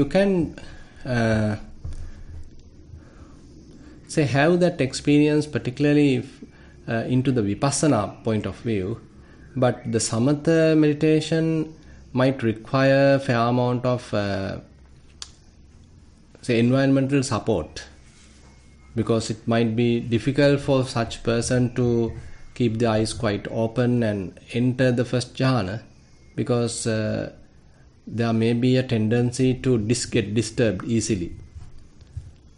say have that experience, particularly into the vipassana point of view, but the samatha meditation might require a fair amount of environmental support, because it might be difficult for such person to keep the eyes quite open and enter the first jhana, because there may be a tendency to get disturbed easily.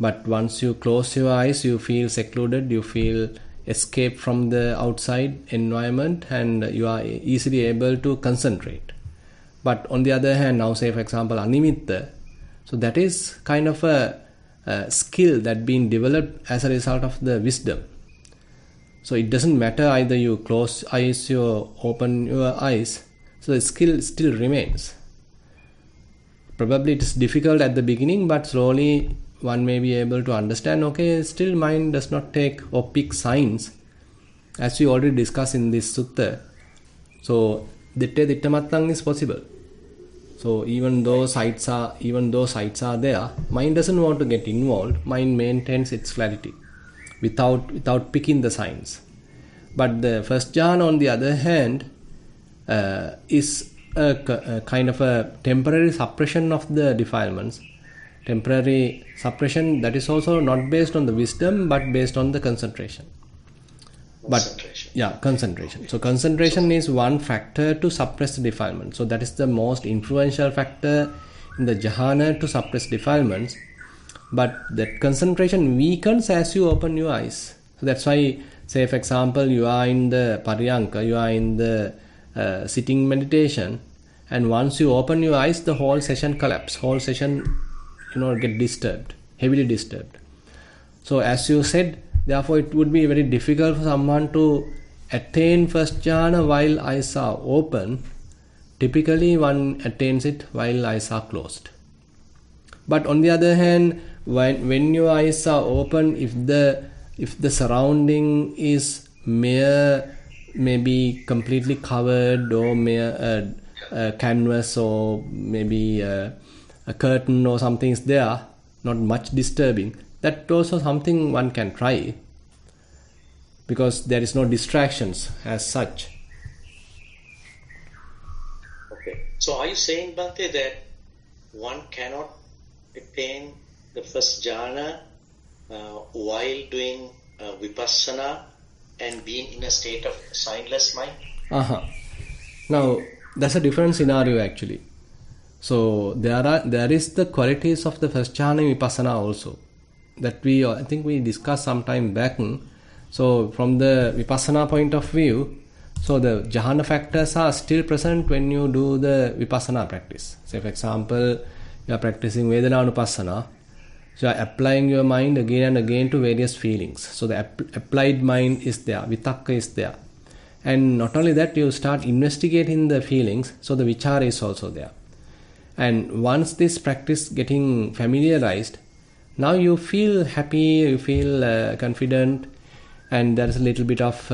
But once you close your eyes, you feel secluded, you feel escape from the outside environment, and you are easily able to concentrate. But on the other hand, now say for example animitta, so that is kind of a skill that being developed as a result of the wisdom. So it doesn't matter either you close eyes or open your eyes, so the skill still remains. Probably it is difficult at the beginning, but slowly one may be able to understand, okay, still mind does not take or pick signs, as we already discussed in this sutta. So ditte dittamattang is possible. So even though sights are there, mind doesn't want to get involved. Mind maintains its clarity without picking the signs. But the first jhana, on the other hand, is a kind of a temporary suppression of the defilements, temporary suppression, that is also not based on the wisdom but based on the concentration. Concentration. So concentration is one factor to suppress the defilement. So that is the most influential factor in the jhana to suppress defilements. But that concentration weakens as you open your eyes. So that's why, say for example, you are in the paryanka, you are in the sitting meditation, and once you open your eyes, the whole session collapse. Whole session, get disturbed, heavily disturbed. So as you said, therefore it would be very difficult for someone to attain first jhana while eyes are open. Typically one attains it while eyes are closed. But on the other hand, when your eyes are open, if the surrounding is maybe completely covered, or mere canvas, or maybe a curtain or something is there, not much disturbing, that also something one can try, because there is no distractions as such. Okay. So are you saying, Bhante, that one cannot attain the first jhana while doing vipassana and being in a state of signless mind? Now that's a different scenario actually. So there is the qualities of the first jhana in vipassana also, that I think we discussed some time back. So from the vipassana point of view, so the jhana factors are still present when you do the vipassana practice. Say for example, you are practicing Vedananupassana, so you are applying your mind again and again to various feelings. So the applied mind is there, vitakka is there. And not only that, you start investigating the feelings, so the vichara is also there. And once this practice getting familiarized, now you feel happy, you feel confident, and there is a little bit of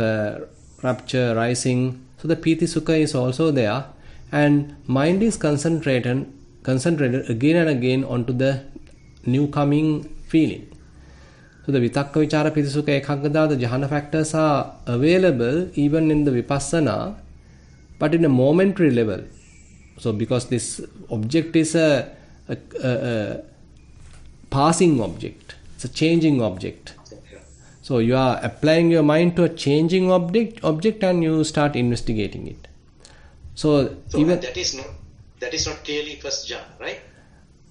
rapture rising. So the piti sukha is also there, and mind is concentrated again and again onto the new coming feeling. So the vitakka vichara piti sukha ekaggata, the jhana factors are available even in the vipassana, but in a momentary level. So because this object is a passing object, it's a changing object. So you are applying your mind to a changing object and you start investigating it. So even that is not clearly first jhana, right?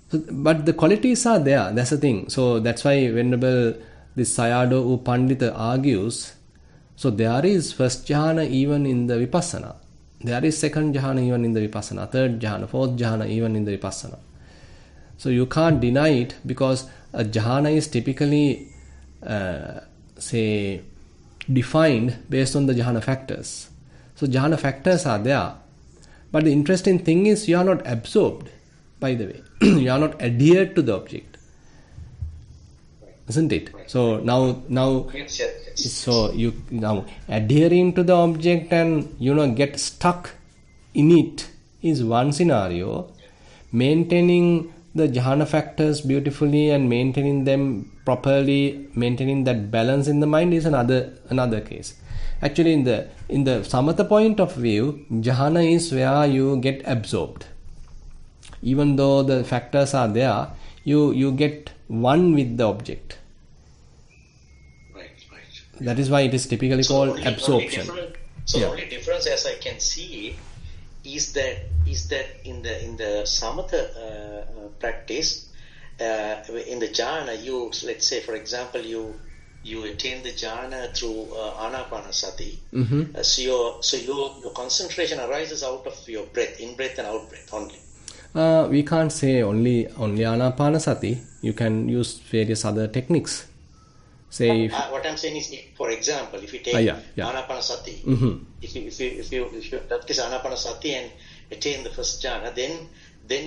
So, but the qualities are there. That's the thing. So that's why Venerable this Sayadaw U Pandita argues. So there is first jhana even in the vipassana. There is second jhana even in the vipassana, third jhana, fourth jhana even in the vipassana. So you can't deny it, because a jhana is typically defined based on the jhana factors. So jhana factors are there. But the interesting thing is you are not absorbed, by the way. You are not adhered to the object. Isn't it? So now so you now adhering to the object and get stuck in it is one scenario. Maintaining the jhana factors beautifully and maintaining them properly, maintaining that balance in the mind is another case. Actually, in the samatha point of view, jhana is where you get absorbed. Even though the factors are there, you get one with the object. Right. That is why it is typically called absorption. The only difference, as I can see, is that in the samatha practice, in the jhana, let's say for example you attain the jhana through anapanasati. Mm-hmm. So your concentration arises out of your breath, in breath and out breath only. We can't say only anapanasati. You can use various other techniques. Say what I'm saying is, for example, if you take anapanasati, mm-hmm. if you practice anapanasati and attain the first jhana, then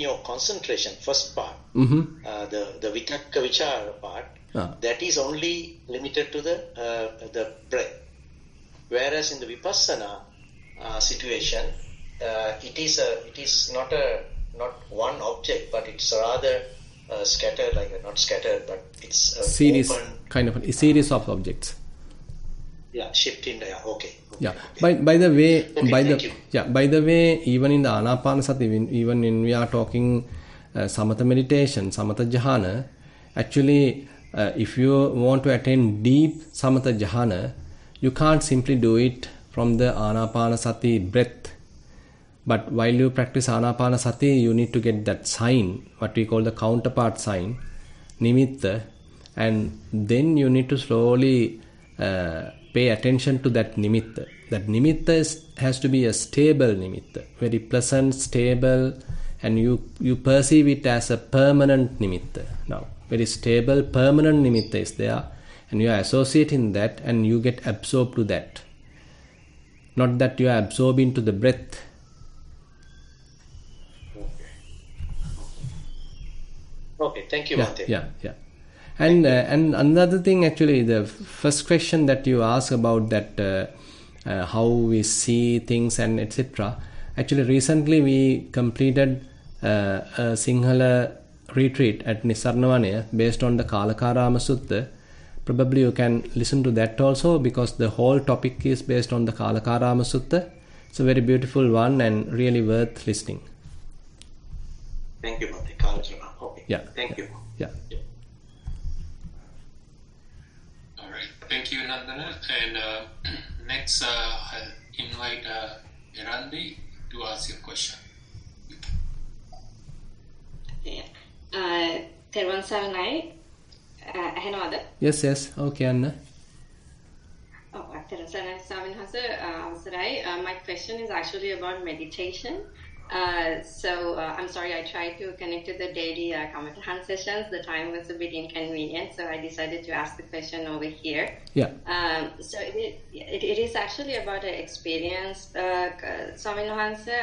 your concentration, first part, mm-hmm. the vitakka vichara part, that is only limited to the breath. Whereas in the vipassana situation, it is not one object, but it's rather scattered, not scattered, but it's series, open, kind of a series of objects. Shifting. Okay. By the way, by the way, even in the anapanasati, even when we are talking samatha meditation, samatha jhana, actually if you want to attain deep samatha jhana, you can't simply do it from the anapanasati breath. But while you practice anapanasati, you need to get that sign, what we call the counterpart sign, nimitta, and then you need to slowly pay attention to that nimitta. That nimitta has to be a stable nimitta, very pleasant, stable, and you perceive it as a permanent nimitta. Now, very stable, permanent nimitta is there, and you are associating that, and you get absorbed to that. Not that you are absorbed into the breath. Okay, thank you, Yeah, Bhante. yeah. And another thing, actually, the first question that you asked about that how we see things and etc. Actually, recently we completed a Sinhala retreat at Nissarana based on the Kalakarama Sutta. Probably you can listen to that also, because the whole topic is based on the Kalakarama Sutta. It's a very beautiful one and really worth listening. Thank you, Bhante. Kalakarama. Okay. Yeah. Thank you. Yeah. All right. Thank you, Nandana. And next, I'll invite Erandi to ask your question. තෙරුවන් සරණයි. ඇහෙනවද? Yes. Okay, Anna. තෙරුවන් සරණයි ස්වාමීන් වහන්සේ. අවසරයි. My question is actually about meditation. So I'm sorry, I tried to connect to the daily Kamatahan sessions. The time was a bit inconvenient, so I decided to ask the question over here. Yeah. So it is actually about an experience, Swami Nuhansa.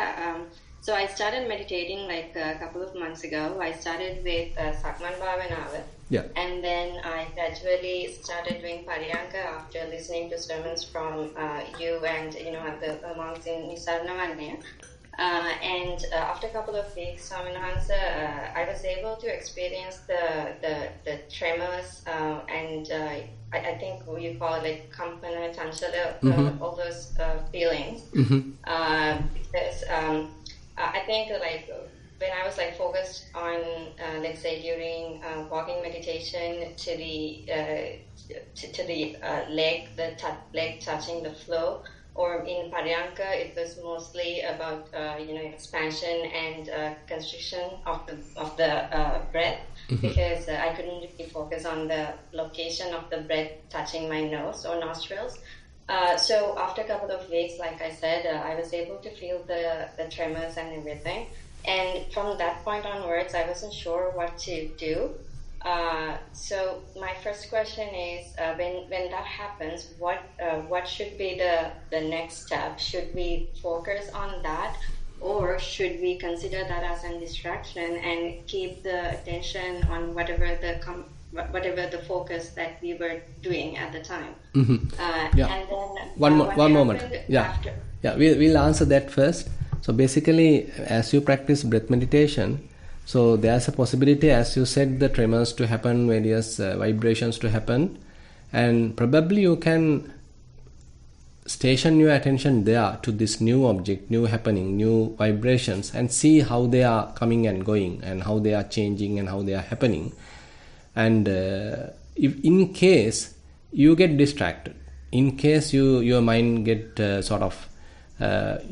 So I started meditating like a couple of months ago. I started with Sakman Bhavanava. Yeah. And then I gradually started doing Pariyanka after listening to sermons from you and the monks in Nissarana. And after a couple of weeks, I was able to experience the tremors and I think you call it like kampana, chanchala, all those feelings. Because I think like when I was like focused on let's say during walking meditation to the leg, leg touching the floor. Or in Paryanka, it was mostly about expansion and constriction of the breath, because I couldn't really focus on the location of the breath touching my nose or nostrils. So after a couple of weeks, like I said, I was able to feel the tremors and everything. And from that point onwards, I wasn't sure what to do. So my first question is, when that happens, what should be the next step? Should we focus on that, or should we consider that as a distraction and keep the attention on whatever the focus that we were doing at the time? Yeah. And then one moment. Yeah. After? Yeah. We'll answer that first. So basically, as you practice breath meditation, so there's a possibility, as you said, the tremors to happen, various vibrations to happen, and probably you can station your attention there to this new object, new happening, new vibrations, and see how they are coming and going, and how they are changing, and how they are happening. And if in case you get distracted, in case your mind get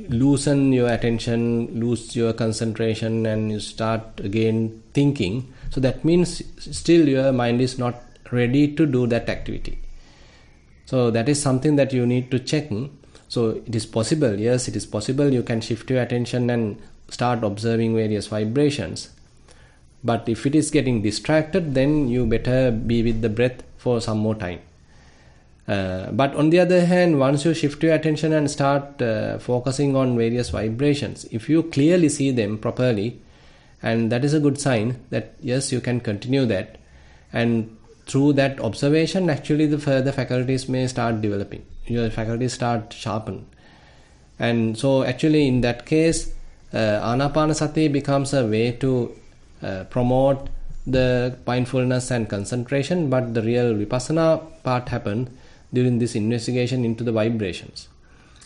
loosen your attention, lose your concentration, and you start again thinking, so that means still your mind is not ready to do that activity. So that is something that you need to check. So it is possible, yes, it is possible you can shift your attention and start observing various vibrations. But if it is getting distracted, then you better be with the breath for some more time. But on the other hand, once you shift your attention and start focusing on various vibrations, if you clearly see them properly, and that is a good sign that yes, you can continue that, and through that observation, actually the further faculties may start developing, your faculties start sharpen. And so actually in that case, Anapanasati becomes a way to promote the mindfulness and concentration, but the real vipassana part happened during this investigation into the vibrations.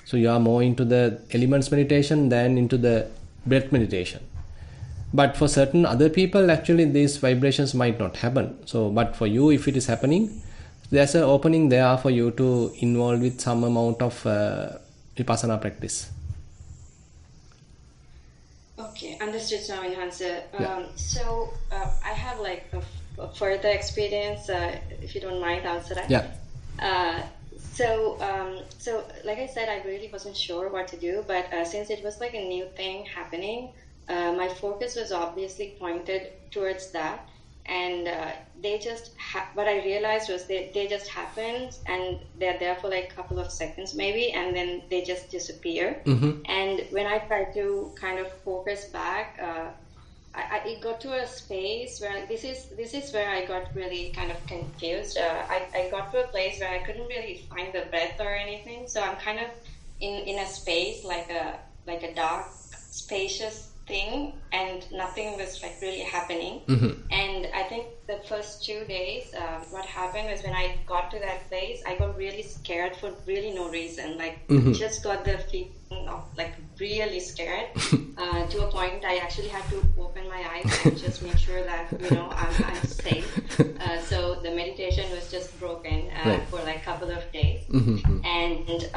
So you are more into the elements meditation than into the breath meditation. But for certain other people, actually these vibrations might not happen. So, but for you, if it is happening, there's an opening there for you to involve with some amount of vipassana practice. Okay, understood, Swami Hansa. So I have like a further experience, if you don't mind, answer that. Yeah. So like I said, I really wasn't sure what to do, but since it was like a new thing happening, my focus was obviously pointed towards that. And they just, what I realized was they just happened, and they're there for like a couple of seconds maybe, and then they just disappear. And when I tried to kind of focus back, it got to a space where this is where I got really kind of confused. I got to a place where I couldn't really find the breath or anything, so I'm kind of in a space like a dark, spacious thing, and nothing was like really happening. And I think the first 2 days, what happened was when I got to that place, I got really scared for really no reason. Like just got the feeling of like really scared to a point I actually had to open my eyes and just make sure that I'm safe. So the meditation was just broken for like a couple of days. And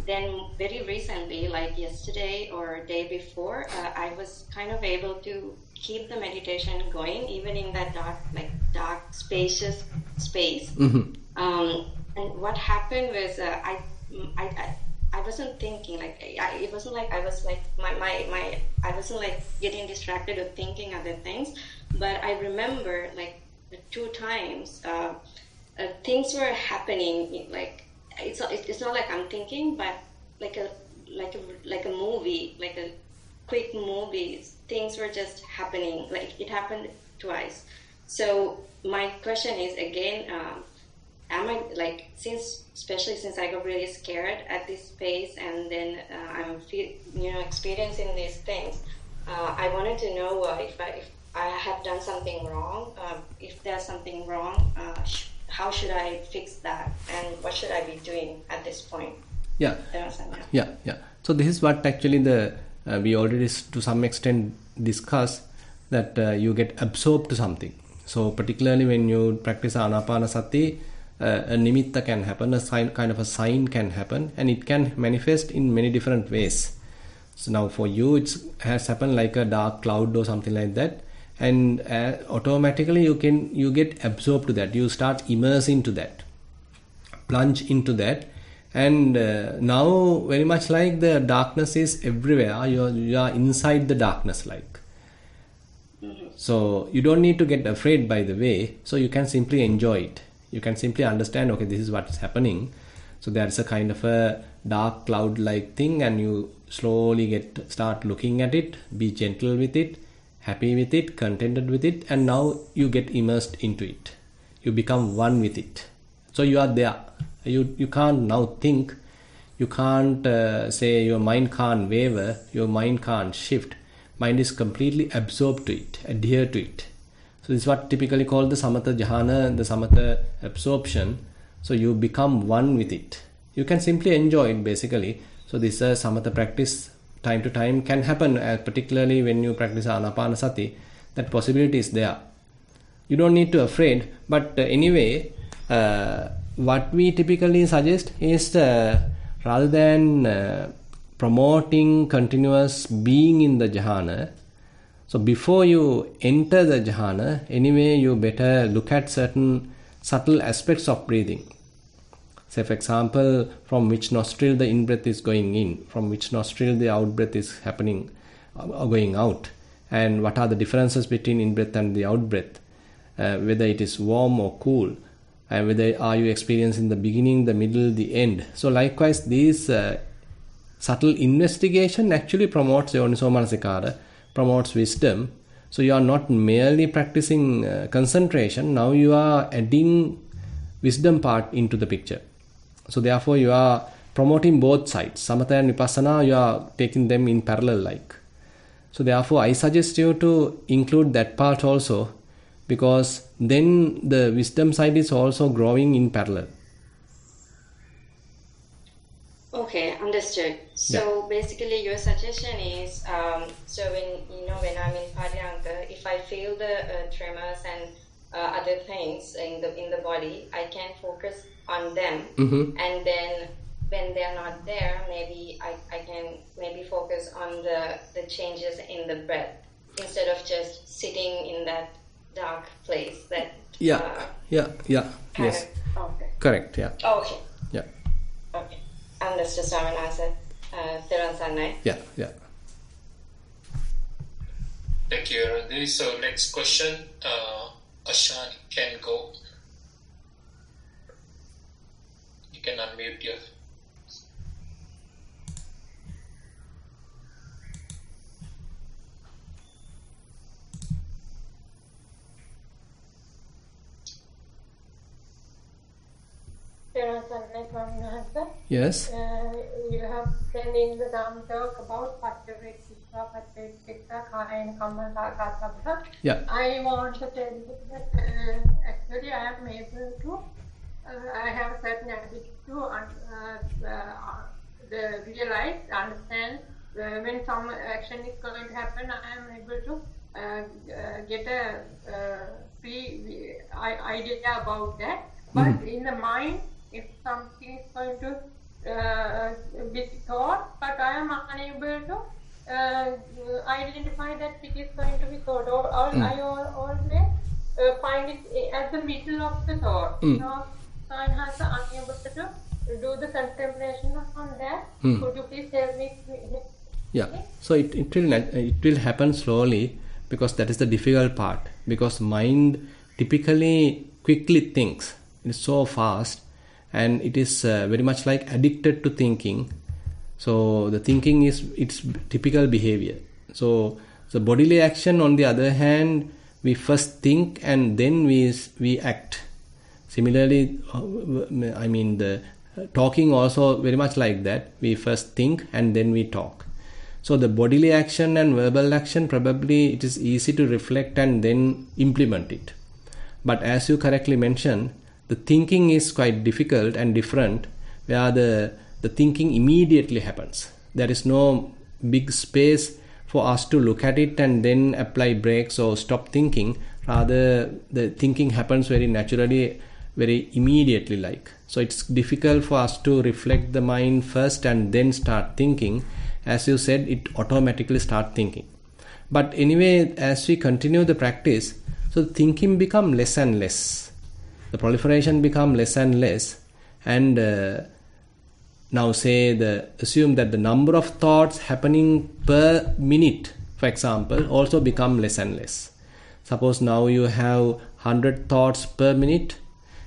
then very recently, like yesterday or day before, I was kind of able to keep the meditation going even in that dark spacious space. And what happened was I wasn't thinking, like it wasn't like I was like I wasn't like getting distracted or thinking other things, but I remember like 2 times things were happening. Like it's not like I'm thinking, but like a movie, like a quick movie. Things were just happening. Like it happened twice. So my question is again, am I like especially since I got really scared at this space, and then I'm experiencing these things. I wanted to know if I have done something wrong. If there's something wrong, how should I fix that, and what should I be doing at this point? Yeah. So this is what actually we already to some extent discussed, that you get absorbed to something. So particularly when you practice anapanasati, a nimitta can happen, kind of a sign can happen, and it can manifest in many different ways. So now for you it has happened like a dark cloud or something like that, and automatically you get absorbed to that. You start immersing to that, plunge into that, and now very much like the darkness is everywhere. You are inside the darkness, like. So you don't need to get afraid, by the way. So you can simply enjoy it. You can simply understand, okay, this is what is happening. So there is a kind of a dark cloud-like thing, and you slowly start looking at it, be gentle with it, happy with it, contented with it, and now you get immersed into it. You become one with it. So you are there. You can't now think. You can't say your mind can't waver, your mind can't shift. Mind is completely absorbed to it, adhere to it. So this is what typically called the samatha jhana, the samatha absorption. So you become one with it. You can simply enjoy it basically. So this samatha practice time to time can happen, particularly when you practice anapanasati. That possibility is there. You don't need to afraid. But anyway, what we typically suggest is rather than promoting continuous being in the jhana, so before you enter the jhana, anyway, you better look at certain subtle aspects of breathing. Say, for example, from which nostril the in-breath is going in, from which nostril the out-breath is happening or going out, and what are the differences between in-breath and the out-breath, whether it is warm or cool, and whether are you experiencing the beginning, the middle, the end. So likewise, these subtle investigation actually promotes yoniso manasikara, promotes wisdom. So you are not merely practicing concentration, now you are adding wisdom part into the picture. So therefore you are promoting both sides, samatha and vipassana, you are taking them in parallel like. So therefore I suggest you to include that part also, because then the wisdom side is also growing in parallel. Okay, understood. So basically your suggestion is So when I'm in Paryanka, if I feel the tremors and other things in the body, I can focus on them, and then when they're not there, maybe I can maybe focus on the changes in the breath instead of just sitting in that dark place. That yes, okay, correct, yeah, okay, yeah, okay, understood, Swaminasa. Thero Sanai. yeah. Thank you, Randy. So next question, Ashan can go. You can unmute your. Yes. You have said in the Dhamma talk about Paccavekkhita, Kaya and Kammasakasabha. Yeah. I want to tell you that actually I am able to, I have certain ability to realize, understand when some action is going to happen. I am able to get a free idea about that. But in the mind, if something is going to be thought, but I am unable to identify that it is going to be thought, or I always find it at the middle of the thought. So I am unable to do the contemplation on that. Could you please help me? Yeah. So it will happen slowly, because that is the difficult part. Because mind typically quickly thinks. It is so fast, and it is very much like addicted to thinking. So the thinking is its typical behavior. So the bodily action, on the other hand, we first think and then we act. Similarly, I mean the talking also very much like that. We first think and then we talk. So the bodily action and verbal action, probably it is easy to reflect and then implement it. But as you correctly mentioned, the thinking is quite difficult and different, where the thinking immediately happens. There is no big space for us to look at it and then apply brakes or stop thinking. Rather, the thinking happens very naturally, very immediately like. So it's difficult for us to reflect the mind first and then start thinking. As you said, it automatically start thinking. But anyway, as we continue the practice, so thinking become less and less. The proliferation become less and less, and now assume that the number of thoughts happening per minute, for example, also become less and less. Suppose now you have 100 thoughts per minute.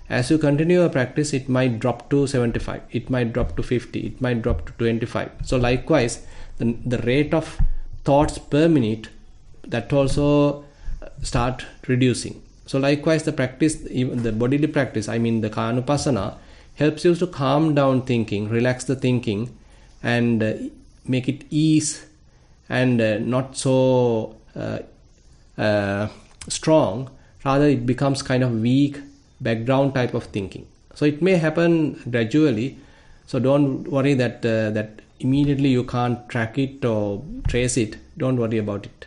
As you continue your practice, it might drop to 75, it might drop to 50, it might drop to 25. So likewise, the rate of thoughts per minute, that also start reducing. So likewise, the practice, even the bodily practice, I mean the Kayanupassana, helps you to calm down thinking, relax the thinking, and make it ease and not so strong. Rather, it becomes kind of weak background type of thinking. So it may happen gradually. So don't worry that that immediately you can't track it or trace it. Don't worry about it.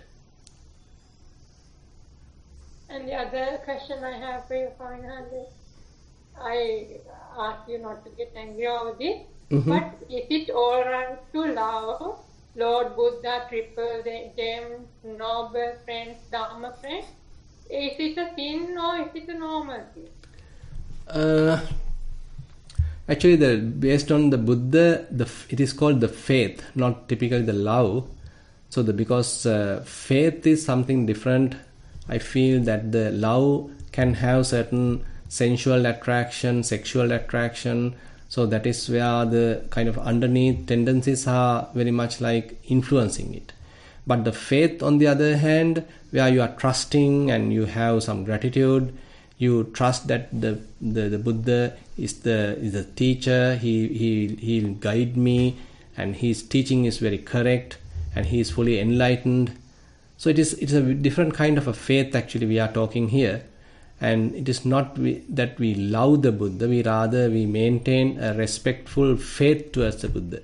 And the other question I have for you, Swaminathan, I ask you not to get angry over this, but is it all right to love Lord Buddha, Triple Gem, Noble Friends, Dharma Friends? Is it a sin or is it a normal thing? Actually, based on the Buddha, it is called the faith, not typically the love. So because faith is something different, I feel that the love can have certain sensual attraction, sexual attraction. So that is where the kind of underneath tendencies are very much like influencing it. But the faith, on the other hand, where you are trusting and you have some gratitude, you trust that the Buddha is the teacher. He'll guide me, and his teaching is very correct, and he is fully enlightened. So it's a different kind of a faith actually we are talking here, and it is not that we love the Buddha. We maintain a respectful faith towards the Buddha.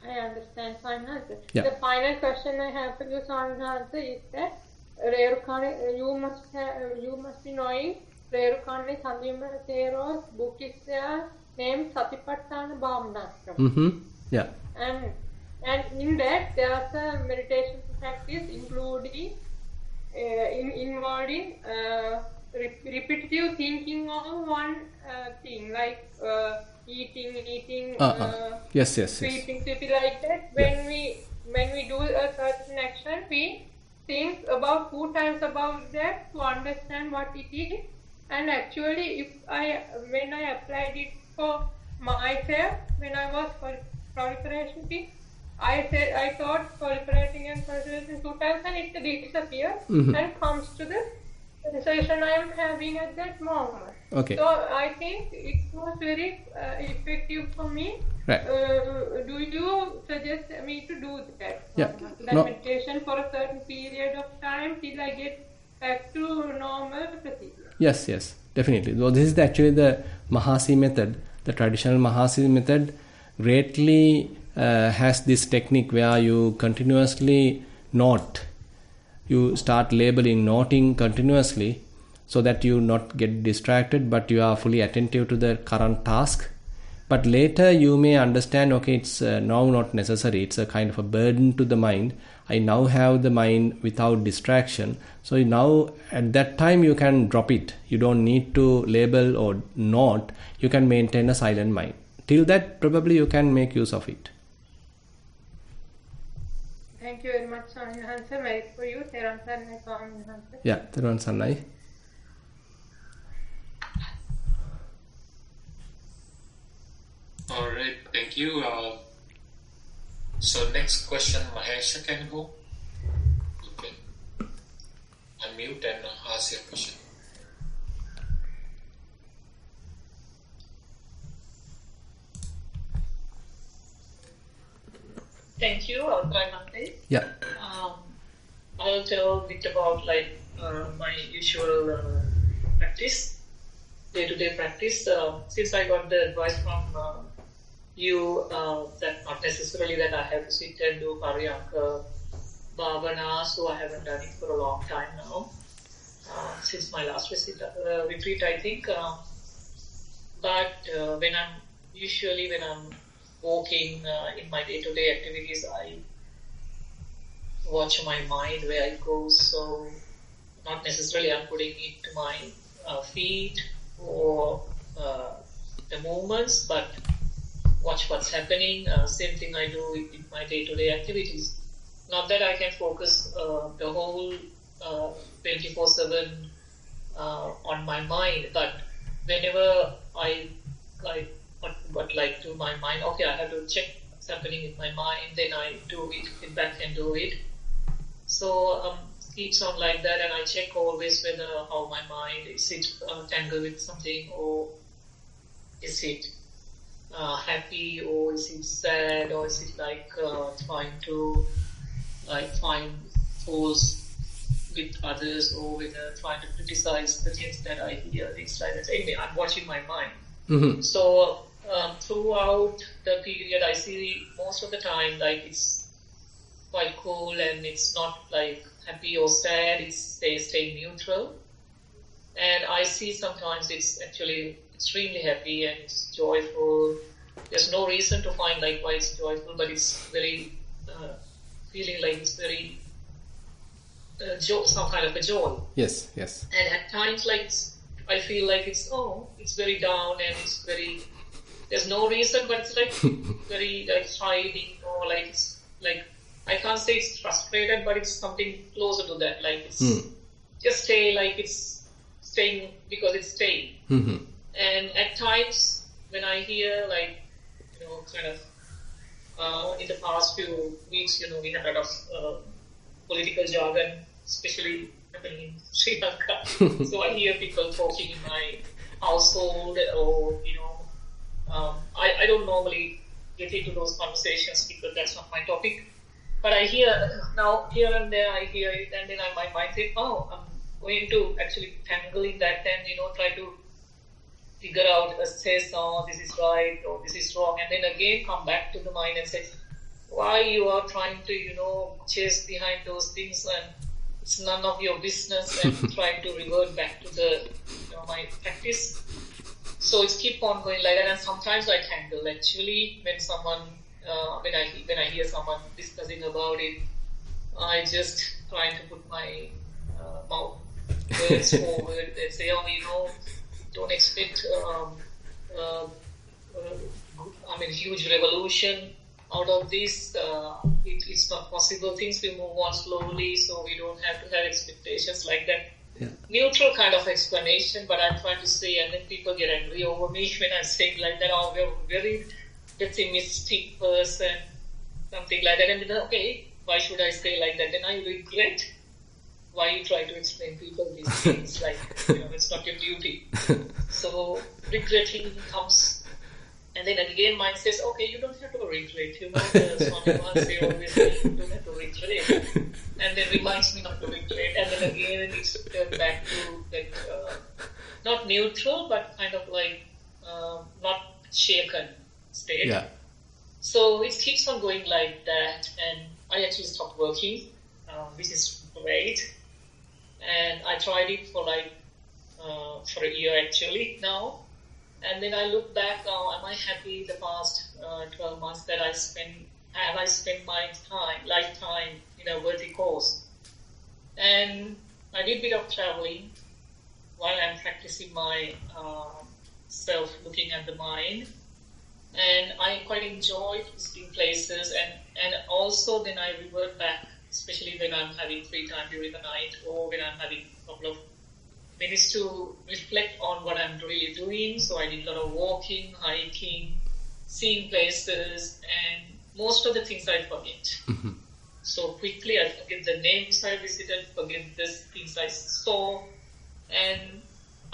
I understand. understand, Swaminatha. Yeah. The final question I have for you, Swaminatha, is that you must be knowing Rerukane Sandhima Thero's book is there named Satipatthana Bhavanasram. Yeah. And in that there's a meditation practice involving repetitive thinking on one thing, like eating, yes. sleeping, like that. When we do a certain action, we think about 2 times about that to understand what it is. And actually, when I applied it for myself, when I was proliferation peak, I thought proliferating and proliferation 2 times, and it disappears and comes to the sensation I am having at that moment. Okay. So I think it was very effective for me. Right. Do you suggest me to do that? Yeah. That meditation for a certain period of time till I get back to normal procedure? Yes, definitely. So this is actually the Mahasi method. The traditional Mahasi method greatly has this technique where you continuously note. You start noting continuously so that you not get distracted, but you are fully attentive to the current task. But later you may understand, okay, it's now not necessary. It's a kind of a burden to the mind. I now have the mind without distraction. So now at that time you can drop it. You don't need to label or note. You can maintain a silent mind. Till that, probably you can make use of it. Thank you very much, Swaminatha. Wait for you. Thero Sannai, Swaminatha. Yeah, Thero Sannai. All right, thank you. So next question, Mahesha, can go. Okay. Unmute and ask your question. Thank you, Alpramante. Yeah. I'll tell a bit about my usual practice, day-to-day practice. Since I got the advice from you that not necessarily that I have to sit and do Pariyanka Bhavana, so I haven't done it for a long time now, since my last retreat, I think. But when I'm walking in my day-to-day activities, I watch my mind where it goes. So not necessarily I'm putting it to my feet or the movements, but watch what's happening. Same thing I do in my day-to-day activities. Not that I can focus the whole 24/7 on my mind, but whenever I like to my mind, okay, I have to check what's happening in my mind, then I do it, get back and do it. So keeps on like that, and I check always whether how my mind is it tangled with something, or is it happy, or is it sad, or is it trying to find faults with others, or whether trying to criticize the things that I hear, things like that. Anyway, I'm watching my mind. Mm-hmm. So throughout the period, I see most of the time it's quite cool, and it's not happy or sad. It's stay neutral. And I see sometimes it's actually extremely happy and it's joyful. There's no reason to find why it's joyful, but it's very feeling like it's very some kind of a joy. Yes. And at times I feel like it's very down, and it's very, there's no reason, but it's very hiding, or it's I can't say it's frustrated, but it's something closer to that. It's just stay, it's staying because it's staying. Mm-hmm. And at times when I hear in the past few weeks, we had a lot of political jargon, especially happening in Sri Lanka. So I hear people talking in my household, or I don't normally get into those conversations because that's not my topic. But I hear now, here and there, I hear it, and then my mind says, I'm going to actually tangle in that and try to figure out, say, no, this is right or this is wrong, and then again come back to the mind and say, why you are trying to, chase behind those things, and it's none of your business, and trying to revert back to the, my practice. So it's keep on going like that, and sometimes I tangle actually when someone, when I hear someone discussing about it, I just trying to put my mouth words forward and say, don't expect, huge revolution out of this. It's not possible. Things will move on slowly, so we don't have to have expectations like that. Yeah. Neutral kind of explanation, but I'm trying to say, and then people get angry over me when I'm saying like that. Oh, we're very pessimistic person, something like that. And then, okay, why should I say like that? Then I regret why you try to explain people these things. Like, it's not your duty. So regretting comes. And then again, mind says, okay, you don't have to regret. The Swami Maharaj always say, you don't have to regret. And then reminds me not to regret. And then again, it's turned back to that, not neutral, but kind of like not shaken state. Yeah. So it keeps on going like that. And I actually stopped working, which is great. And I tried it for for a year actually now. And then I look back, am I happy the past 12 months that I spent my lifetime in a worthy cause? And I did a bit of traveling while I'm practicing my self-looking at the mind. And I quite enjoyed visiting places, and also then I revert back, especially when I'm having free time during the night, or when I'm having a couple of minutes to reflect on what I'm really doing. So I did a lot of walking, hiking, seeing places, and most of the things I forget. Mm-hmm. So quickly I forget the names I visited, forget the things I saw, and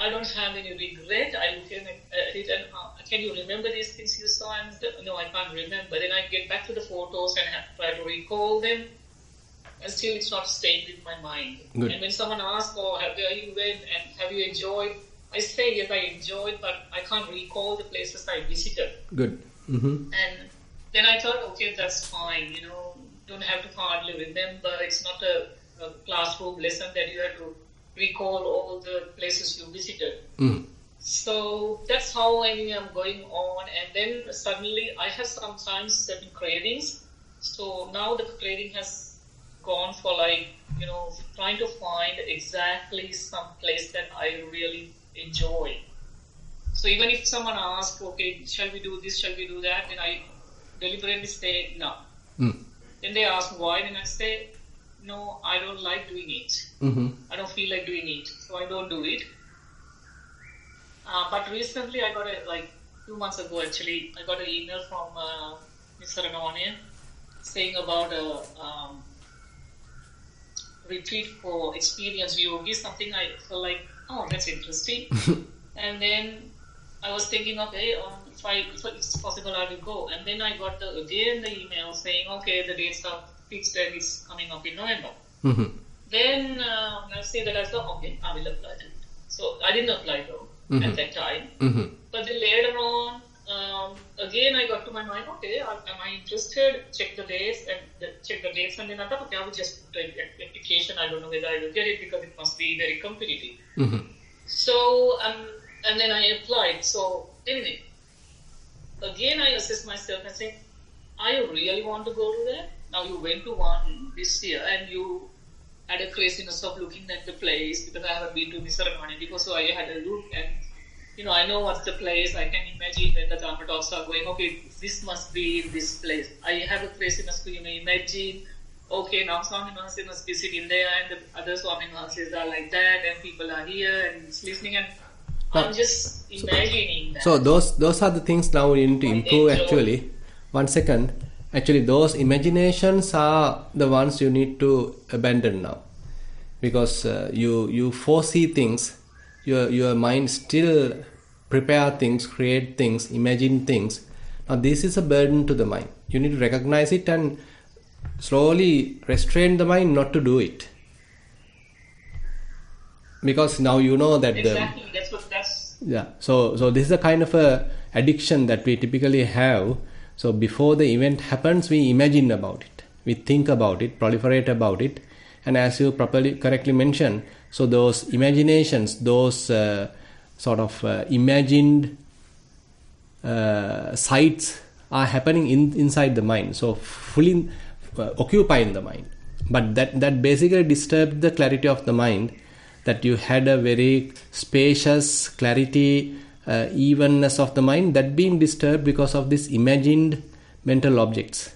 I don't have any regret. I look at it and can you remember these things you saw? And no, I can't remember. Then I get back to the photos and try to recall them. And still it's not staying with my mind. Good. And when someone asks, where you went and have you enjoyed? I say, yes, I enjoyed, but I can't recall the places I visited. Good. Mm-hmm. And then I thought, okay, that's fine. Don't have to hardly remember. It's not a classroom lesson that you have to recall all the places you visited. Mm. So that's how I'm going on. And then suddenly I have sometimes certain cravings. So now the craving has gone for trying to find exactly some place that I really enjoy. So even if someone asks, okay, shall we do this, shall we do that, then I deliberately say no. Mm. Then they ask why, then I say, no, I don't like doing it. Mm-hmm. I don't feel like doing it, so I don't do it. But recently I got 2 months ago actually, I got an email from Nissarana saying about a retreat for experienced yogis, something I felt like, oh, that's interesting. And then I was thinking, okay, if it's possible, I will go. And then I got the email saying, okay, the dates are fixed and it's coming up in November. Mm-hmm. Then I say that I thought, okay, I will apply to it. So I didn't apply though at that time. Mm-hmm. But then later on, again I got to my mind, okay, am I interested? Check the dates, and then I thought, okay, I will just put an application. I don't know whether I will get it because it must be very competitive. Mm-hmm. So and then I applied. So anyway, again I assessed myself and said, I really want to go to that. Now you went to one this year and you had a craziness of looking at the place, because I haven't been to Nissarana before, so I had a look and I know what's the place. I can imagine when the Dharma talks are going, okay, this must be in this place. I have a craziness to imagine, okay, now Swami Maharaj must be sitting there and the other Swami Maharajas are like that and people are here and it's listening, and I'm just imagining that. So those are the things now we need to improve actually. 1 second. Actually, those imaginations are the ones you need to abandon now. Because you foresee things, your mind still prepare things, create things, imagine things. Now this is a burden to the mind. You need to recognize it and slowly restrain the mind not to do it. Because now you know that exactly, that's. Yeah. So this is a kind of a addiction that we typically have So before the event happens, we imagine about it, we think about it, proliferate about it, and as you correctly mentioned, so those imaginations, those imagined sights are happening inside the mind, so fully occupying the mind. But that basically disturbed the clarity of the mind, that you had a very spacious clarity, evenness of the mind, that being disturbed because of this imagined mental objects.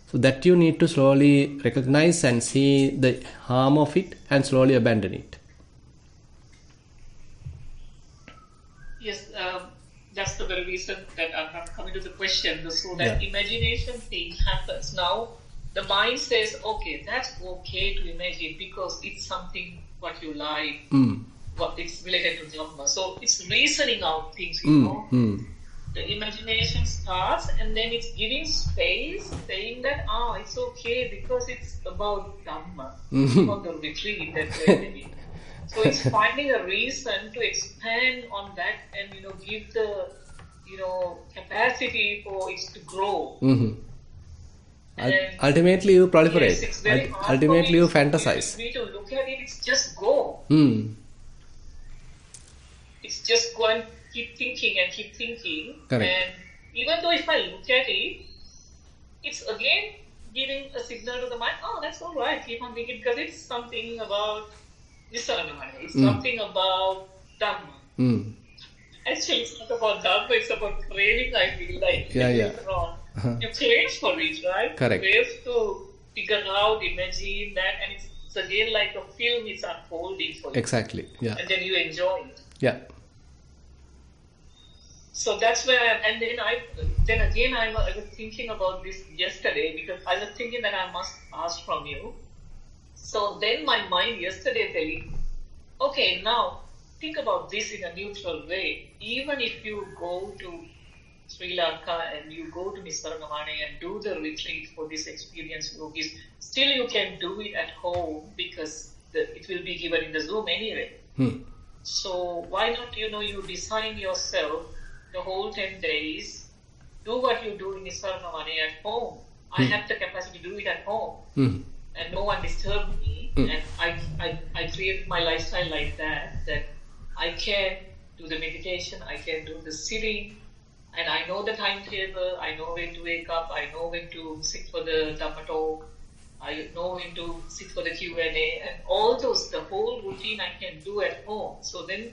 So that you need to slowly recognize and see the harm of it and slowly abandon it. Yes, that's the very reason that I'm not coming to the question. So that imagination thing happens. Now the mind says, okay, that's okay to imagine because it's something what you like, what it's related to Dhamma. So it's reasoning out things, you know. The imagination starts and then it's giving space, saying that, it's okay because it's about Dhamma, about the retreat that we're living. So it's finding a reason to expand on that and, give the, capacity for it to grow. Ultimately you proliferate. Yes, it's very hard ultimately you for fantasize. me to look at it, it's just go. It's just go and keep thinking and keep thinking. Correct. And even though if I look at it, it's again giving a signal to the mind, that's all right, keep on thinking because it's something about Nissarana. It's something about Dhamma. Actually, it's not about Dhamma, it's about craving, I feel like. Later on. You crave for it, right? Correct. You crave to figure out, imagine that, and it's again like a film, it's unfolding for you. Exactly, yeah. And then you enjoy it. Yeah. So that's where I was thinking about this yesterday because I was thinking that I must ask from you. So then my mind yesterday telling, okay, now think about this in a neutral way. Even if you go to Sri Lanka and you go to Nissarana and do the retreat for this experience yogis, still you can do it at home because it will be given in the Zoom anyway. So why not, you design yourself the whole 10 days, do what you do in Nissarana at home. I have the capacity to do it at home. And no one disturbed me. And I created my lifestyle like that I can do the meditation, I can do the sitting, and I know the timetable, I know when to wake up, I know when to sit for the Dhamma talk, I know when to sit for the Q&A, and all those, the whole routine I can do at home. So then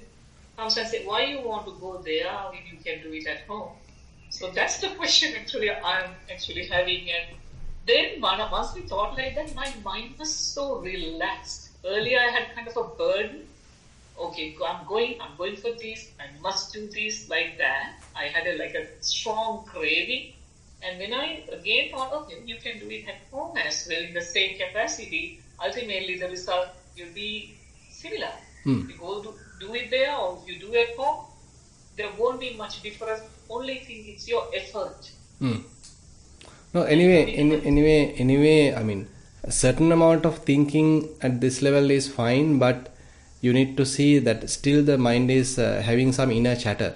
comes and say, why you want to go there when you can do it at home? So that's the question actually I'm actually having. And then once we thought like that, my mind was so relaxed. Earlier I had kind of a burden. Okay, I'm going for this, I must do this, like that. I had a strong craving. And when I again thought, okay, you can do it at home as well in the same capacity, ultimately the result will be similar. You go to do it there or you do at home, there won't be much difference. Only thing is your effort. No, anyway, I mean, a certain amount of thinking at this level is fine, but you need to see that still the mind is having some inner chatter,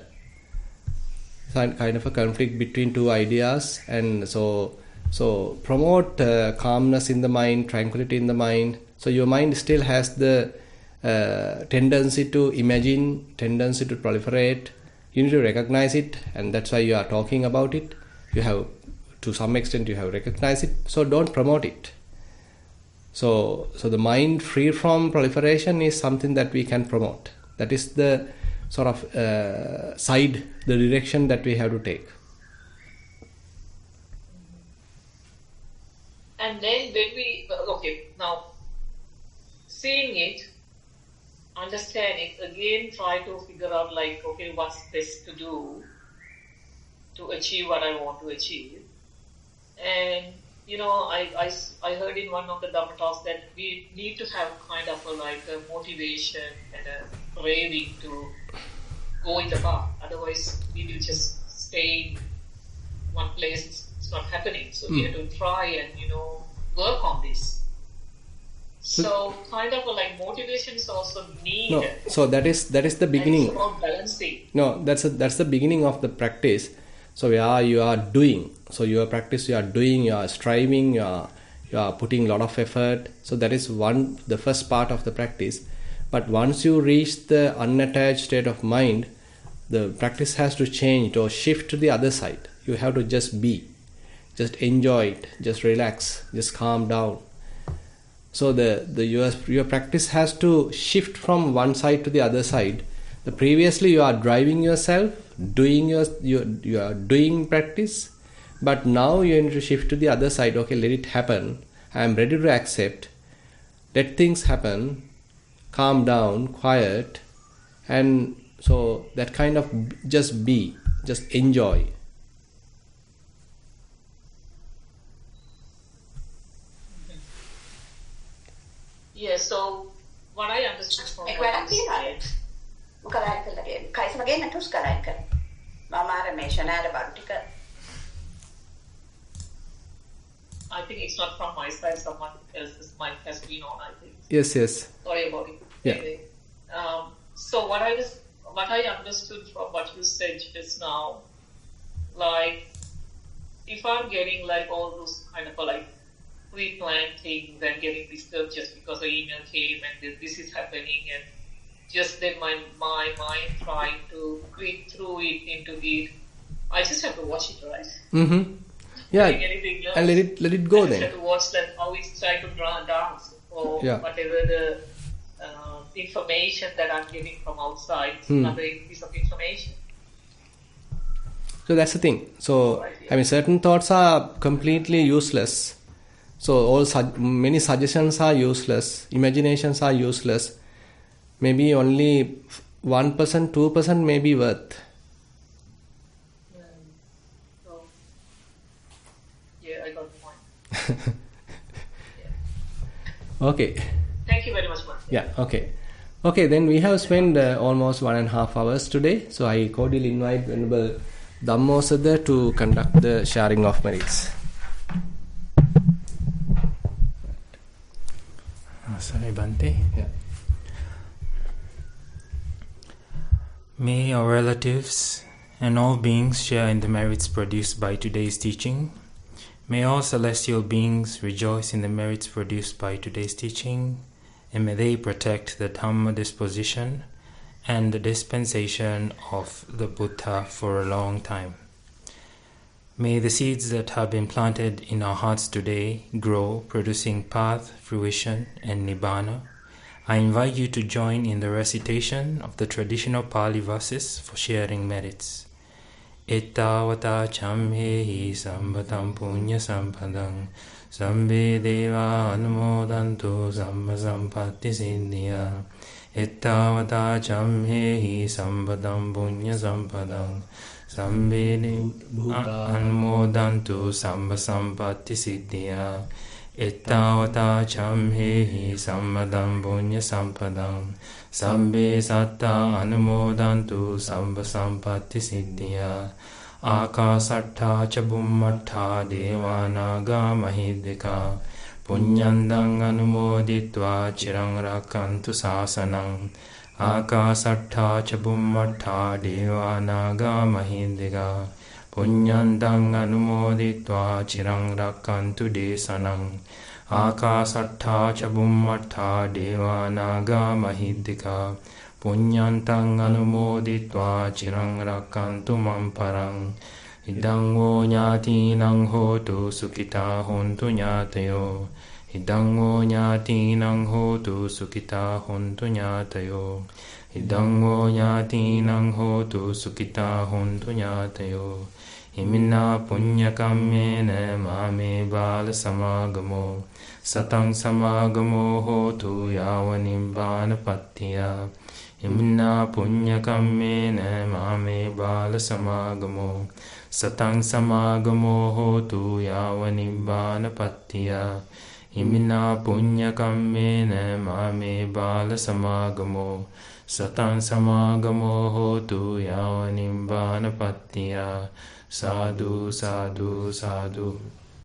some kind of a conflict between two ideas, and so promote calmness in the mind, tranquility in the mind. So your mind still has the tendency to imagine, tendency to proliferate. You need to recognize it, and that's why you are talking about it. You have, to some extent, you have recognized it. So don't promote it. So the mind free from proliferation is something that we can promote. That is the sort of the direction that we have to take. And then now seeing it, understanding, again try to figure out what's best to do to achieve what I want to achieve. And I heard in one of the Dhamma talks that we need to have kind of a motivation and a craving to go in the path. Otherwise, we will just stay in one place. It's not happening. So we have to try and work on this. So kind of motivation is also needed. No, so that is the beginning. And it's about balancing. No, that's the beginning of the practice. So where you are doing, so your practice you are doing, you are striving, you are putting a lot of effort. So that is the first part of the practice. But once you reach the unattached state of mind, the practice has to change or shift to the other side. You have to just be, just enjoy it, just relax, just calm down. So your practice has to shift from one side to the other side. Previously you are driving yourself, you are doing practice, but now you need to shift to the other side. Okay, let it happen. I am ready to accept. Let things happen. Calm down, quiet, and so that kind of just be, just enjoy. Yeah, so what I understood from what you said. I think it's not from my side, someone else's mic has been on, I think. Yes. Sorry about it. Yeah. Anyway, so what I understood from what you said just now, like, if I'm getting like all those kind of like pre-planned things and getting disturbed just because the email came and this is happening, and just then my mind trying to read through it into it, I just have to watch it, right? Mm-hmm. Yeah, and let it go. I just then have to watch that how it's trying to dance or whatever the information that I'm getting from outside, another piece of information. So that's the thing. So I mean, certain thoughts are completely useless. So many suggestions are useless. Imaginations are useless. Maybe only 1%, 2% may be worth. I got the point. Okay. Thank you very much, Mark. Yeah, okay, then we have spent almost 1.5 hours today. So I cordially invite Venerable Dhammosada to conduct the sharing of merits. Sorry, Bhante. Yeah. May our relatives and all beings share in the merits produced by today's teaching. May all celestial beings rejoice in the merits produced by today's teaching, and may they protect the Dhamma disposition and the dispensation of the Buddha for a long time. May the seeds that have been planted in our hearts today grow, producing path, fruition, and nibbana. I invite you to join in the recitation of the traditional Pali verses for sharing merits. Ettavata chamhehi sambatam punya sampadam sambe deva anumodantu samma sampatti siddhya. Ettavata chamhehi sambatam punya sampadam sambe deva anumodantu samma sampatti siddhya. Ettavata chamhehi sammadam punya sampadam sambe satta anumodantu samba sampatti siddhya. Akasatta ca bummatta devanaga mahidvika punyandang anumoditva chirang rakantu sasanam. Akasatta ca bummatta devanaga mahidvika punyandang anumoditva chirang rakantu desanam. Akasatta ca bummatta devanaga mahidvika punyantang anumoditva chirang rakantu mamparang. Idang wo nyatinang hotu sukita hontu nyatayo. Idang wo nyatinang hotu sukita hontu nyatayo. Idang wo nyatinang hotu sukita hontu nyatayo. Imina punya kammena mame bala samagamo satang samagamo hotu yawa nibbana pattiya. Imina punya kammena mame bala samagamo satang samagamo hotu yawa nibbana pattiya. Imina punya kammena mame bala samagamo satang samagamo hotu yawa nibbana pattiya. Sadhu, sadhu, sadhu.